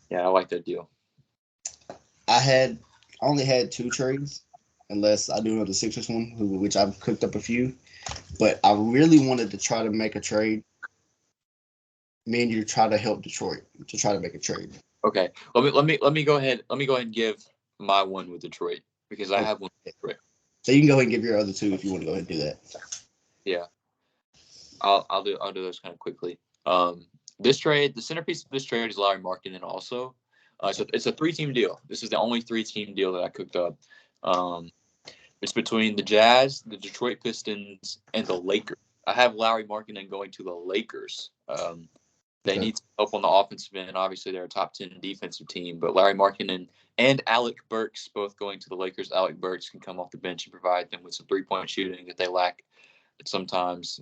Yeah, I like that deal. I only had 2 trades, unless I do another Sixers one, which I've cooked up a few. But I really wanted to try to make a trade. Me and you try to help Detroit to try to make a trade. Okay, let me go ahead. Let me go ahead and give my one with Detroit because I have one with Detroit. So you can go ahead and give your other 2 if you want to go ahead and do that. Yeah, I'll do those kind of quickly. I This trade, the centerpiece of this trade is Larry Markkinen also. So it's a 3-team deal. This is the only 3-team deal that I cooked up. It's between the Jazz, the Detroit Pistons, and the Lakers. I have Larry Markkinen going to the Lakers. They need some help on the offensive end. Obviously, they're a top 10 defensive team, but Larry Markkinen and Alec Burks both going to the Lakers. Alec Burks can come off the bench and provide them with some three-point shooting that they lack sometimes.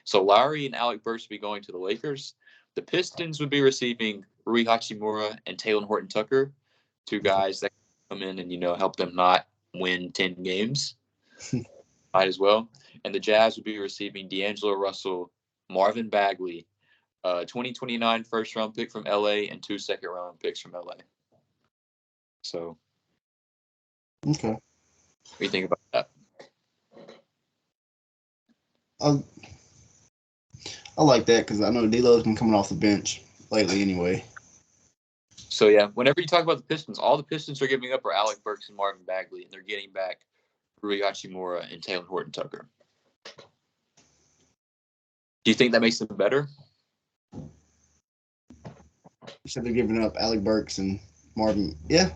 So Larry and Alec Burks would be going to the Lakers. The Pistons would be receiving Rui Hachimura and Taylor Horton Tucker, two guys that come in and help them not win 10 games. Might as well. And the Jazz would be receiving D'Angelo Russell, Marvin Bagley, 2029 first-round pick from LA, and 2 second-round picks from LA. So, okay. What do you think about that? I like that because I know D'Lo's been coming off the bench lately anyway. So, yeah, whenever you talk about the Pistons, all the Pistons are giving up are Alec Burks and Marvin Bagley, and they're getting back Rui Hachimura and Taylor Horton Tucker. Do you think that makes them better? You said they're giving up Alec Burks and Marvin. Yeah.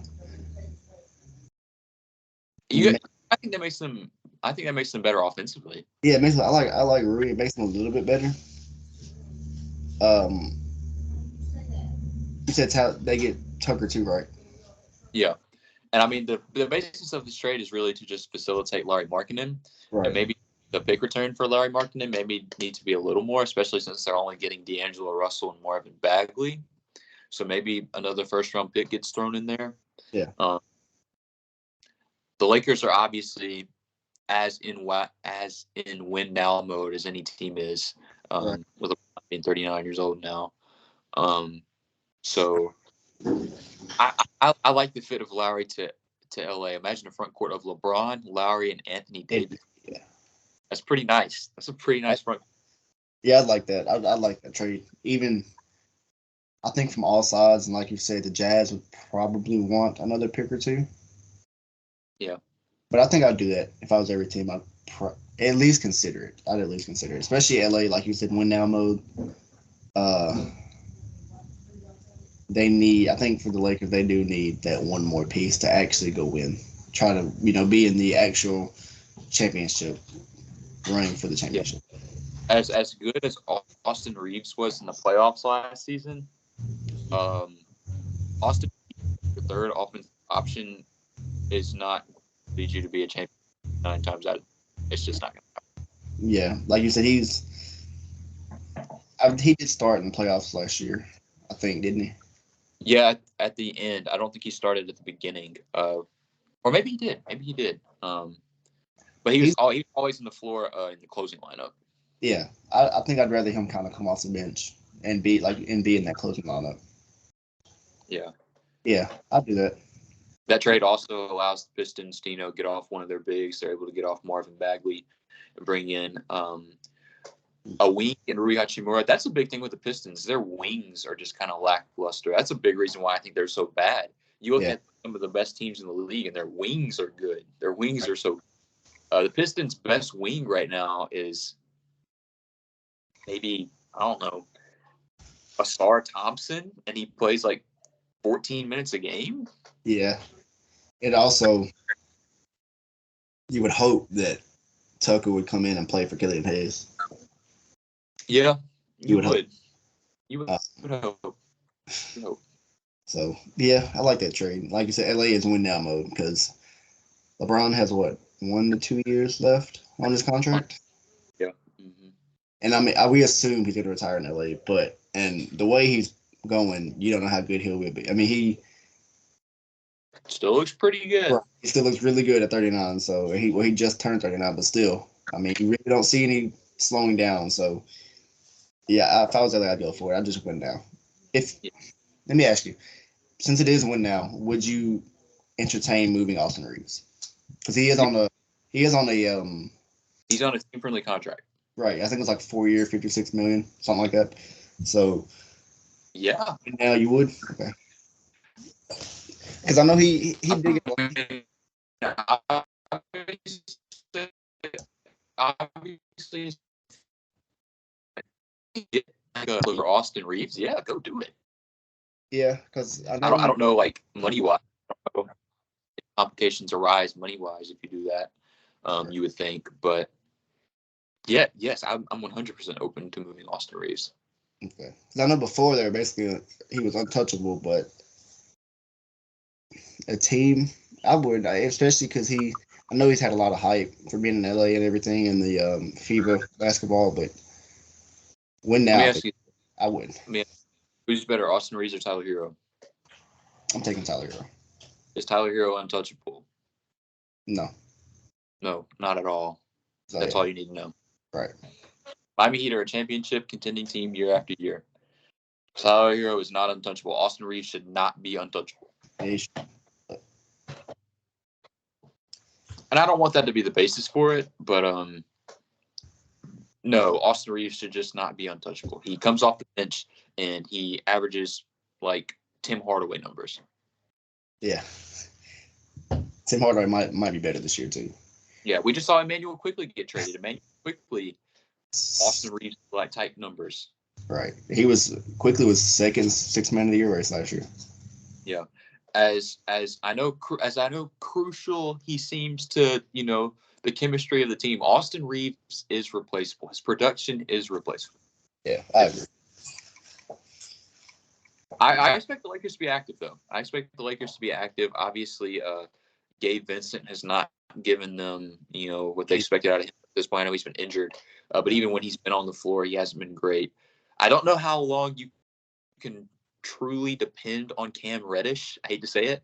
I think that makes them. I think that makes them better offensively. Yeah, it makes I like Rui. It makes them a little bit better. You said how they get Tucker too, right? Yeah, and I mean the basis of this trade is really to just facilitate Larry Markkinen, Right. and maybe the pick return for Larry Markkinen maybe need to be a little more, especially since they're only getting D'Angelo Russell and Marvin Bagley. So maybe another first-round pick gets thrown in there. Yeah. The Lakers are obviously as in win now mode as any team is, Right. with LeBron being 39 years old now. So I like the fit of Lowry to LA. Imagine a front court of LeBron, Lowry, and Anthony Davis. Yeah. That's pretty nice. That's a pretty nice front. Yeah, I'd like that. I'd like that trade. Even I think from all sides, and like you said, the Jazz would probably want another pick or two. Yeah. But I think I'd do that if I was every team. I'd at least consider it. I'd at least consider it, especially LA, like you said, win now mode. They need. I think for the Lakers, they do need that one more piece to actually go win. Try to be in the actual championship, running for the championship. Yeah. As good as Austin Reeves was in the playoffs last season, Austin, the third offensive option, is not lead you to be a champion 9 times out of 10. It's just not going to happen. Yeah, like you said, he did start in the playoffs last year, I think, didn't he? Yeah, at the end. I don't think he started at the beginning of, or maybe he did. Maybe he did. But he was always in the floor in the closing lineup. Yeah, I think I'd rather him kind of come off the bench and be in that closing lineup. Yeah. Yeah, I'd do that. That trade also allows the Pistons to get off one of their bigs. They're able to get off Marvin Bagley and bring in a wing and Rui Hachimura. That's a big thing with the Pistons. Their wings are just kind of lackluster. That's a big reason why I think they're so bad. You look at some of the best teams in the league, and their wings are good. Their wings are so good. The Pistons' best wing right now is maybe, I don't know, Asar Thompson, and he plays like 14 minutes a game. Yeah. It also, you would hope that Tucker would come in and play for Killian Hayes. Yeah, you would. Hope. You would hope. So, yeah, I like that trade. Like you said, LA is win now mode because LeBron has, 1 to 2 years left on his contract? Yeah. Mm-hmm. And I mean, we assume he's going to retire in LA, and the way he's going, you don't know how good he'll be. I mean, he still looks pretty good. He still looks really good at 39. So he just turned 39, but still, I mean, you really don't see any slowing down. So yeah, if I was LA, I'd go for it. I'd just win now. Let me ask you, since it is win now, would you entertain moving Austin Reeves? Because he is on a he's on a team friendly contract. Right. I think it's like 4 year, $56 million, something like that. So yeah. Now you would? Okay. Because I know he did obviously for Austin Reeves, yeah, go do it. Yeah, because I don't know, like, money wise, complications arise money wise if you do that. You would think, but yeah, yes, I'm 100% open to moving Austin Reeves. Okay, because I know before there basically he was untouchable, but a team I would, especially because I know he's had a lot of hype for being in LA and everything and the FIBA basketball, but win Let me now ask you, I would. who's better, Austin Reeves or Tyler Hero? I'm taking Tyler Hero. Is Tyler Hero untouchable? No. No, not at all. So, That's yeah. all you need to know. Right. Miami Heat are a championship contending team year after year. Tyler Hero is not untouchable. Austin Reeves should not be untouchable. And I don't want that to be the basis for it, but no, Austin Reeves should just not be untouchable. He comes off the bench and he averages like Tim Hardaway numbers. Yeah. Tim Hardaway might be better this year too. Yeah, we just saw Emmanuel Quickly get traded. Emmanuel Quickly, Austin Reeves like type numbers. Right. He was sixth man of the year race last year. Yeah. As I know crucial he seems to, the chemistry of the team. Austin Reeves is replaceable. His production is replaceable. Yeah, I agree. I expect the Lakers to be active, though. I expect the Lakers to be active. Obviously, Gabe Vincent has not given them, what they expected out of him at this point. I know he's been injured, but even when he's been on the floor, he hasn't been great. I don't know how long you can truly depend on Cam Reddish. I hate to say it.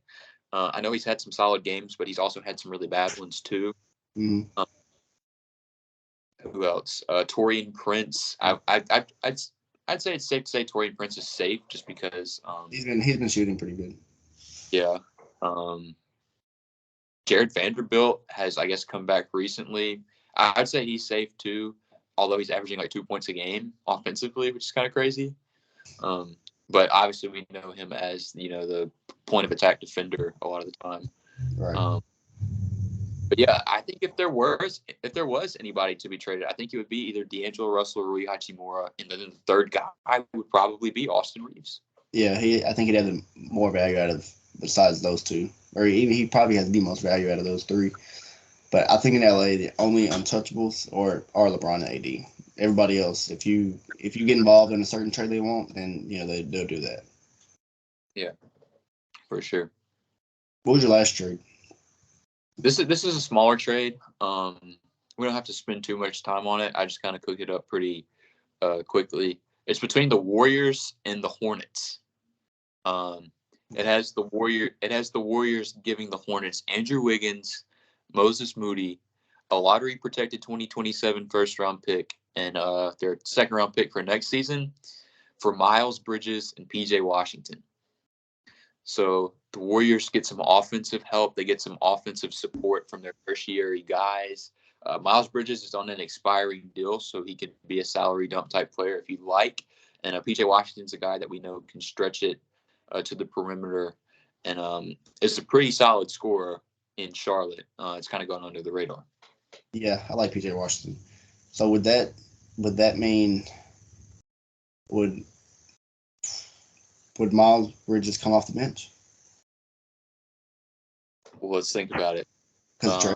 I know he's had some solid games, but he's also had some really bad ones too. Mm-hmm. Who else? Taurean Prince. I'd say it's safe to say Taurean Prince is safe just because he's been shooting pretty good. Yeah. Jared Vanderbilt has, I guess, come back recently. I'd say he's safe too, although he's averaging like 2 points a game offensively, which is kind of crazy. But obviously we know him as, the point of attack defender a lot of the time. Right. But yeah, I think if there was anybody to be traded, I think it would be either D'Angelo Russell or Rui Hachimura, and then the third guy would probably be Austin Reeves. Yeah, I think he'd have more value out of besides those two, or even he probably has the most value out of those three. But I think in LA the only untouchables are LeBron and AD. Everybody else, if you get involved in a certain trade they want, then they'll do that. Yeah, for sure. What was your last trade? This is a smaller trade. We don't have to spend too much time on it. I just kind of cooked it up pretty quickly. It's between the Warriors and the Hornets. It has the Warriors giving the Hornets Andrew Wiggins, Moses Moody, a lottery protected 2027 first round pick, and their second round pick for next season for Miles Bridges and PJ Washington. So the Warriors get some offensive help. They get some offensive support from their tertiary guys. Miles Bridges is on an expiring deal, so he could be a salary dump type player if you'd like. And PJ Washington's a guy that we know can stretch it to the perimeter and is a pretty solid scorer in Charlotte. It's kind of gone under the radar. Yeah, I like PJ Washington. So would that mean would Miles Bridges come off the bench? Well, let's think about it. Because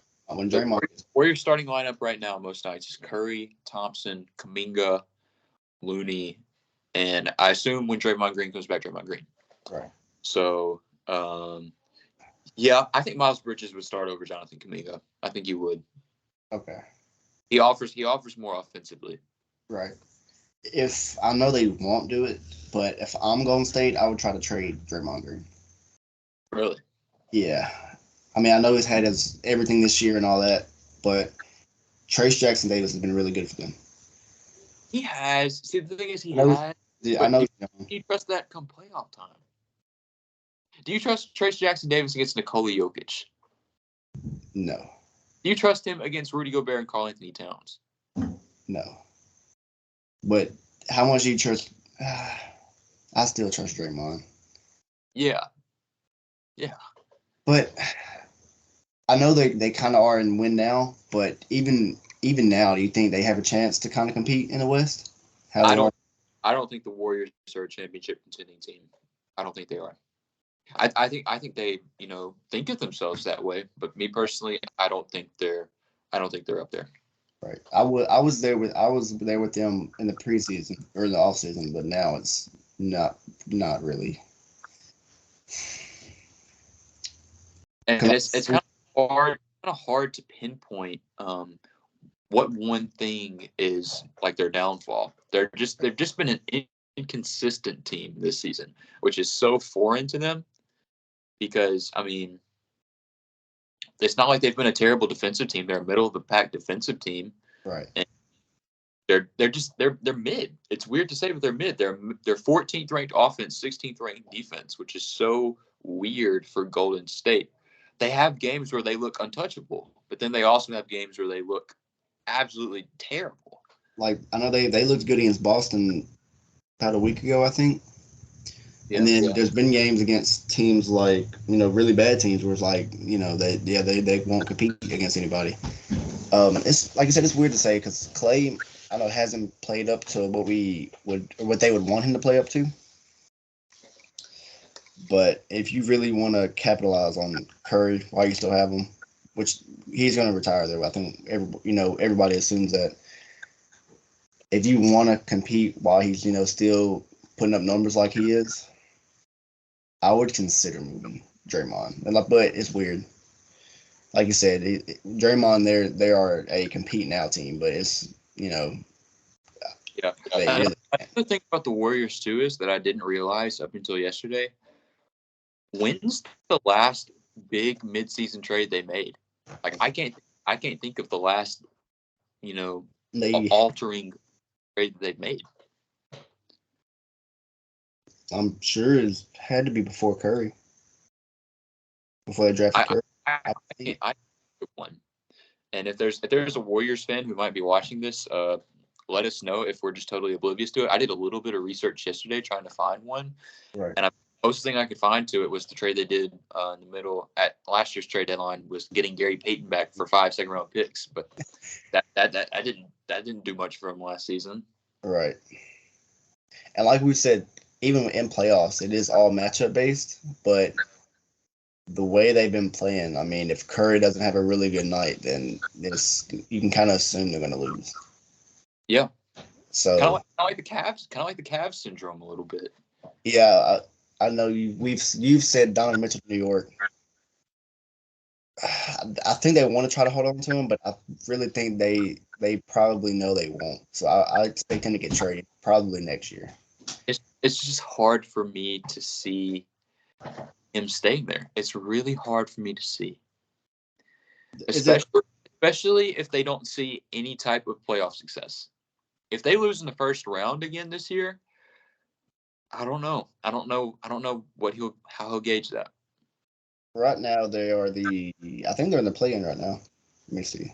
Warriors starting lineup right now most nights is Curry, Thompson, Kuminga, Looney, and I assume when Draymond Green comes back, Draymond Green. Right. So, yeah, I think Miles Bridges would start over Jonathan Kuminga. I think he would. Okay. He offers more offensively. Right. If I know they won't do it, but if I'm Golden State, I would try to trade Draymond Green. Really? Yeah. I mean, I know he's had everything this year and all that, but Trace Jackson Davis has been really good for them. He has. See, the thing is, he has. I know. Do you trust that come playoff time? Do you trust Trace Jackson Davis against Nikola Jokic? No. Do you trust him against Rudy Gobert and Karl Anthony Towns? No. But how much do you trust? I still trust Draymond. Yeah. Yeah. But I know they kind of are in win now, but even now, do you think they have a chance to kind of compete in the West? I I don't think the Warriors are a championship contending team. I don't think they are. I think they think of themselves that way, but me personally, I don't think they're up there. Right. I was there with them in the preseason or in the off season, but now it's not really. And Because it's kind of hard to pinpoint what one thing is like their downfall. They've just been an inconsistent team this season, which is so foreign to them because I mean it's not like they've been a terrible defensive team. They're a middle of the pack defensive team. right. And they're mid. It's weird to say, but they're mid. They're 14th ranked offense, 16th ranked defense, which is so weird for Golden State. They have games where they look untouchable, but then they also have games where they look absolutely terrible. Like I know they looked good against Boston about a week ago, I think. Yeah. And then there's been games against teams like really bad teams where it's like they won't compete against anybody. It's like I said, it's weird to say because Clay I know hasn't played up to what they would want him to play up to. But if you really want to capitalize on Curry while you still have him, which he's going to retire there, I think everybody assumes that. If you want to compete while he's still putting up numbers like he is, I would consider moving Draymond. But it's weird. Like you said, Draymond, they are a compete now team, but it's Yeah. they really. Another thing about the Warriors too is that I didn't realize up until yesterday. When's the last big midseason trade they made? Like I can't think of the last They, altering trade that they've made. I'm sure it had to be before Curry, before they drafted Curry. I one. And if there's a Warriors fan who might be watching this, let us know if we're just totally oblivious to it. I did a little bit of research yesterday trying to find one, Right. and the closest thing I could find to it was the trade they did in the middle at last year's trade deadline was getting Gary Payton back for 5 second-round picks. But that didn't do much for him last season. Right. And like we said, even in playoffs, it is all matchup based, but the way they've been playing, I mean, if Curry doesn't have a really good night, then you can kind of assume they're going to lose. Yeah. So kind of like the Cavs syndrome a little bit. Yeah, I know you've said Donovan Mitchell to New York. I think they want to try to hold on to him, but I really think they probably know they won't. So I expect him to get traded probably next year. It's just hard for me to see him staying there. It's really hard for me to see, especially if they don't see any type of playoff success. If they lose in the first round again this year, I don't know. I don't know how he'll gauge that. Right now they are I think they're in the play-in right now. Let me see.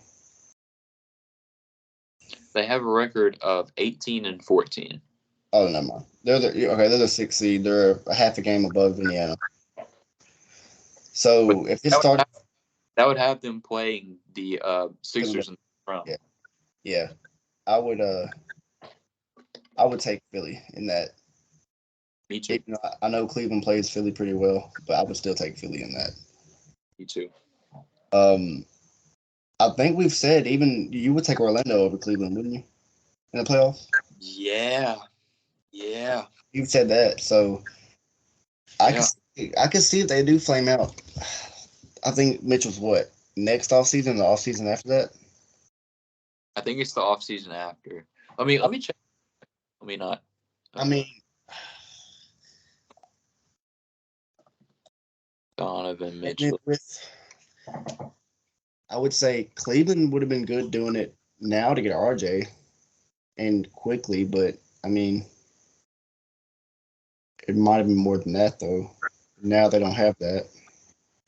They have a record of 18-14. Oh, never mind. They're the 6th seed. They're a half a game above Indiana. So if it starts, that would have them playing the Sixers in the round. Yeah. I would take Philly in that. Me too. I know Cleveland plays Philly pretty well, but I would still take Philly in that. Me too. I think we've said even you would take Orlando over Cleveland, wouldn't you? In the playoffs? Yeah. You've said that, so I can see if they do flame out. I think Mitchell's what? Next offseason, the offseason after that? I think it's the offseason after. Let me check. Let me not. I mean, Donovan Mitchell. I would say Cleveland would have been good doing it now to get RJ and quickly, but I mean, it might have been more than that though. Now they don't have that.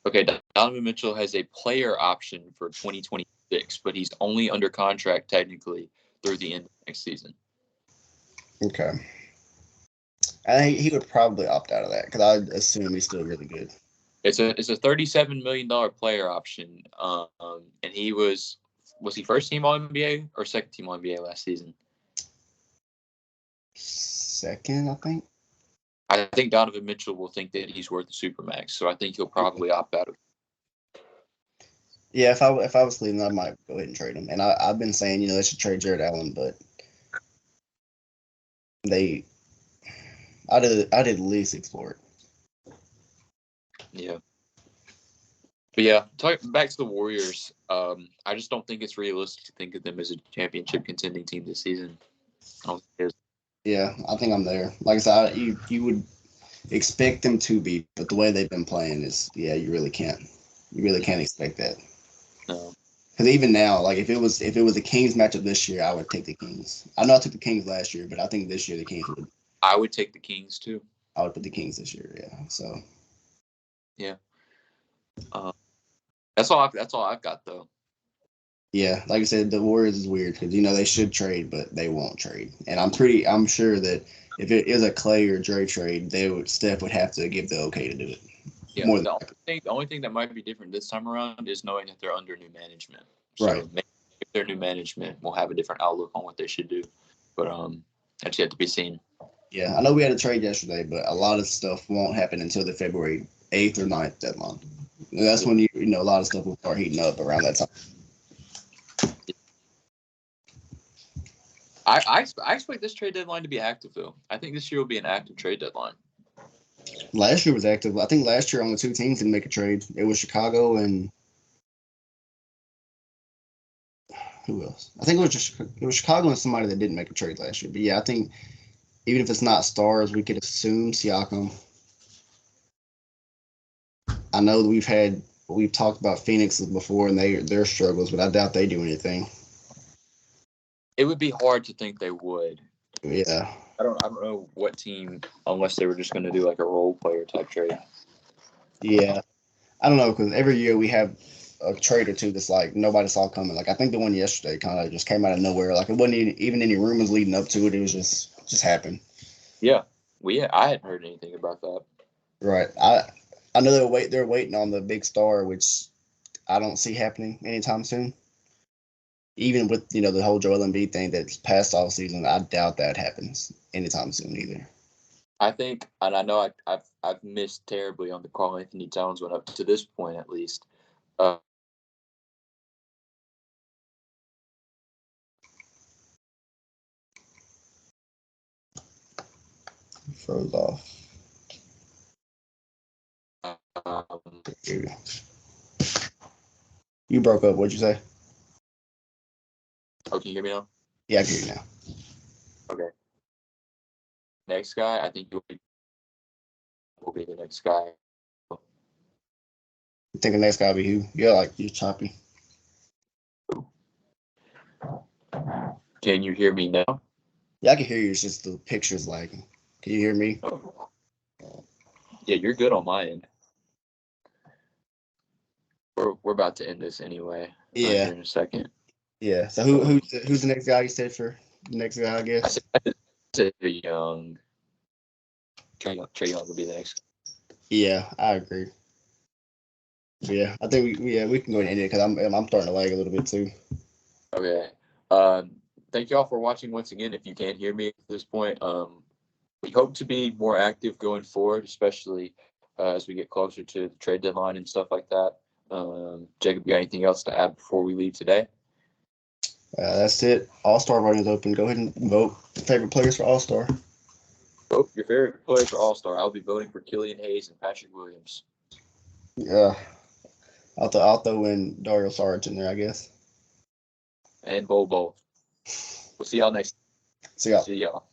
Okay, Donovan Mitchell has a player option for 2026, but he's only under contract technically through the end of next season. Okay. I think he would probably opt out of that because I assume he's still really good. It's a $37 million player option, and he was he first team All NBA or second team All NBA last season? second, I think. I think Donovan Mitchell will think that he's worth the supermax, so I think he'll probably opt out of. Yeah, if I was Cleveland, I might go ahead and trade him. And I've been saying, they should trade Jared Allen, but I did at least explore it. Yeah. But yeah, back to the Warriors. I just don't think it's realistic to think of them as a championship contending team this season. I don't think it is. Yeah, I think I'm there. Like I said, you would expect them to be, but the way they've been playing is, you really can't. You really can't expect that. No. Because even now, like if it was a Kings matchup this year, I would take the Kings. I know I took the Kings last year, but I think this year the Kings would. I would take the Kings too. I would put the Kings this year. Yeah. So. Yeah. That's all I've got though. Yeah, like I said, the Warriors is weird because they should trade, but they won't trade. And I'm sure that if it is a Clay or Dre trade, Steph would have to give the okay to do it. Yeah, More than the only thing that might be different this time around is knowing that they're under new management. So right. maybe if their new management will have a different outlook on what they should do. But that's yet to be seen. Yeah, I know we had a trade yesterday, but a lot of stuff won't happen until the February 8th or 9th deadline. And that's when a lot of stuff will start heating up around that time. I expect this trade deadline to be active though. I think this year will be an active trade deadline. Last year was active. I think last year only two teams didn't make a trade. It was Chicago and who else? I think it was Chicago and somebody that didn't make a trade last year. But yeah, I think even if it's not stars, we could assume Siakam. I know that we've talked about Phoenix before and their struggles, but I doubt they do anything. It would be hard to think they would. Yeah. I don't know what team, unless they were just going to do like a role player type trade. Yeah. I don't know, because every year we have a trade or two that's like nobody saw coming. Like I think the one yesterday kind of just came out of nowhere. Like it wasn't even any rumors leading up to it. It was just happened. Yeah, I hadn't heard anything about that. Right. I know they're waiting on the big star, which I don't see happening anytime soon. Even with the whole Joel Embiid thing that's past all season, I doubt that happens anytime soon either. I think, and I know I've missed terribly on the Karl Anthony Towns one up to this point at least. Froze off. Um, You broke up. What'd you say? oh, can you hear me now? Yeah, I can hear you now. Okay. Next guy, I think will be the next guy. You think the next guy will be who? Yeah, like you're choppy. Can you hear me now? Yeah, I can hear you. It's just the picture's lagging. Can you hear me? Yeah, you're good on my end. We're about to end this anyway. Yeah. Here in a second. Yeah. So who's the next guy you said for the next guy? I guess. I said Young. Trey Young will be the next. Yeah, I agree. Yeah, I think we can go ahead and end it because I'm starting to lag a little bit too. Okay. Thank you all for watching once again. If you can't hear me at this point, we hope to be more active going forward, especially as we get closer to the trade deadline and stuff like that. Jacob, you got anything else to add before we leave today? That's it. All-Star voting is open. Go ahead and vote favorite players for All-Star. Vote your favorite players for All-Star. I'll be voting for Killian Hayes and Patrick Williams. Yeah. I'll throw in Dario Saric in there, I guess. And Bol Bol. We'll see y'all next. See y'all. See y'all.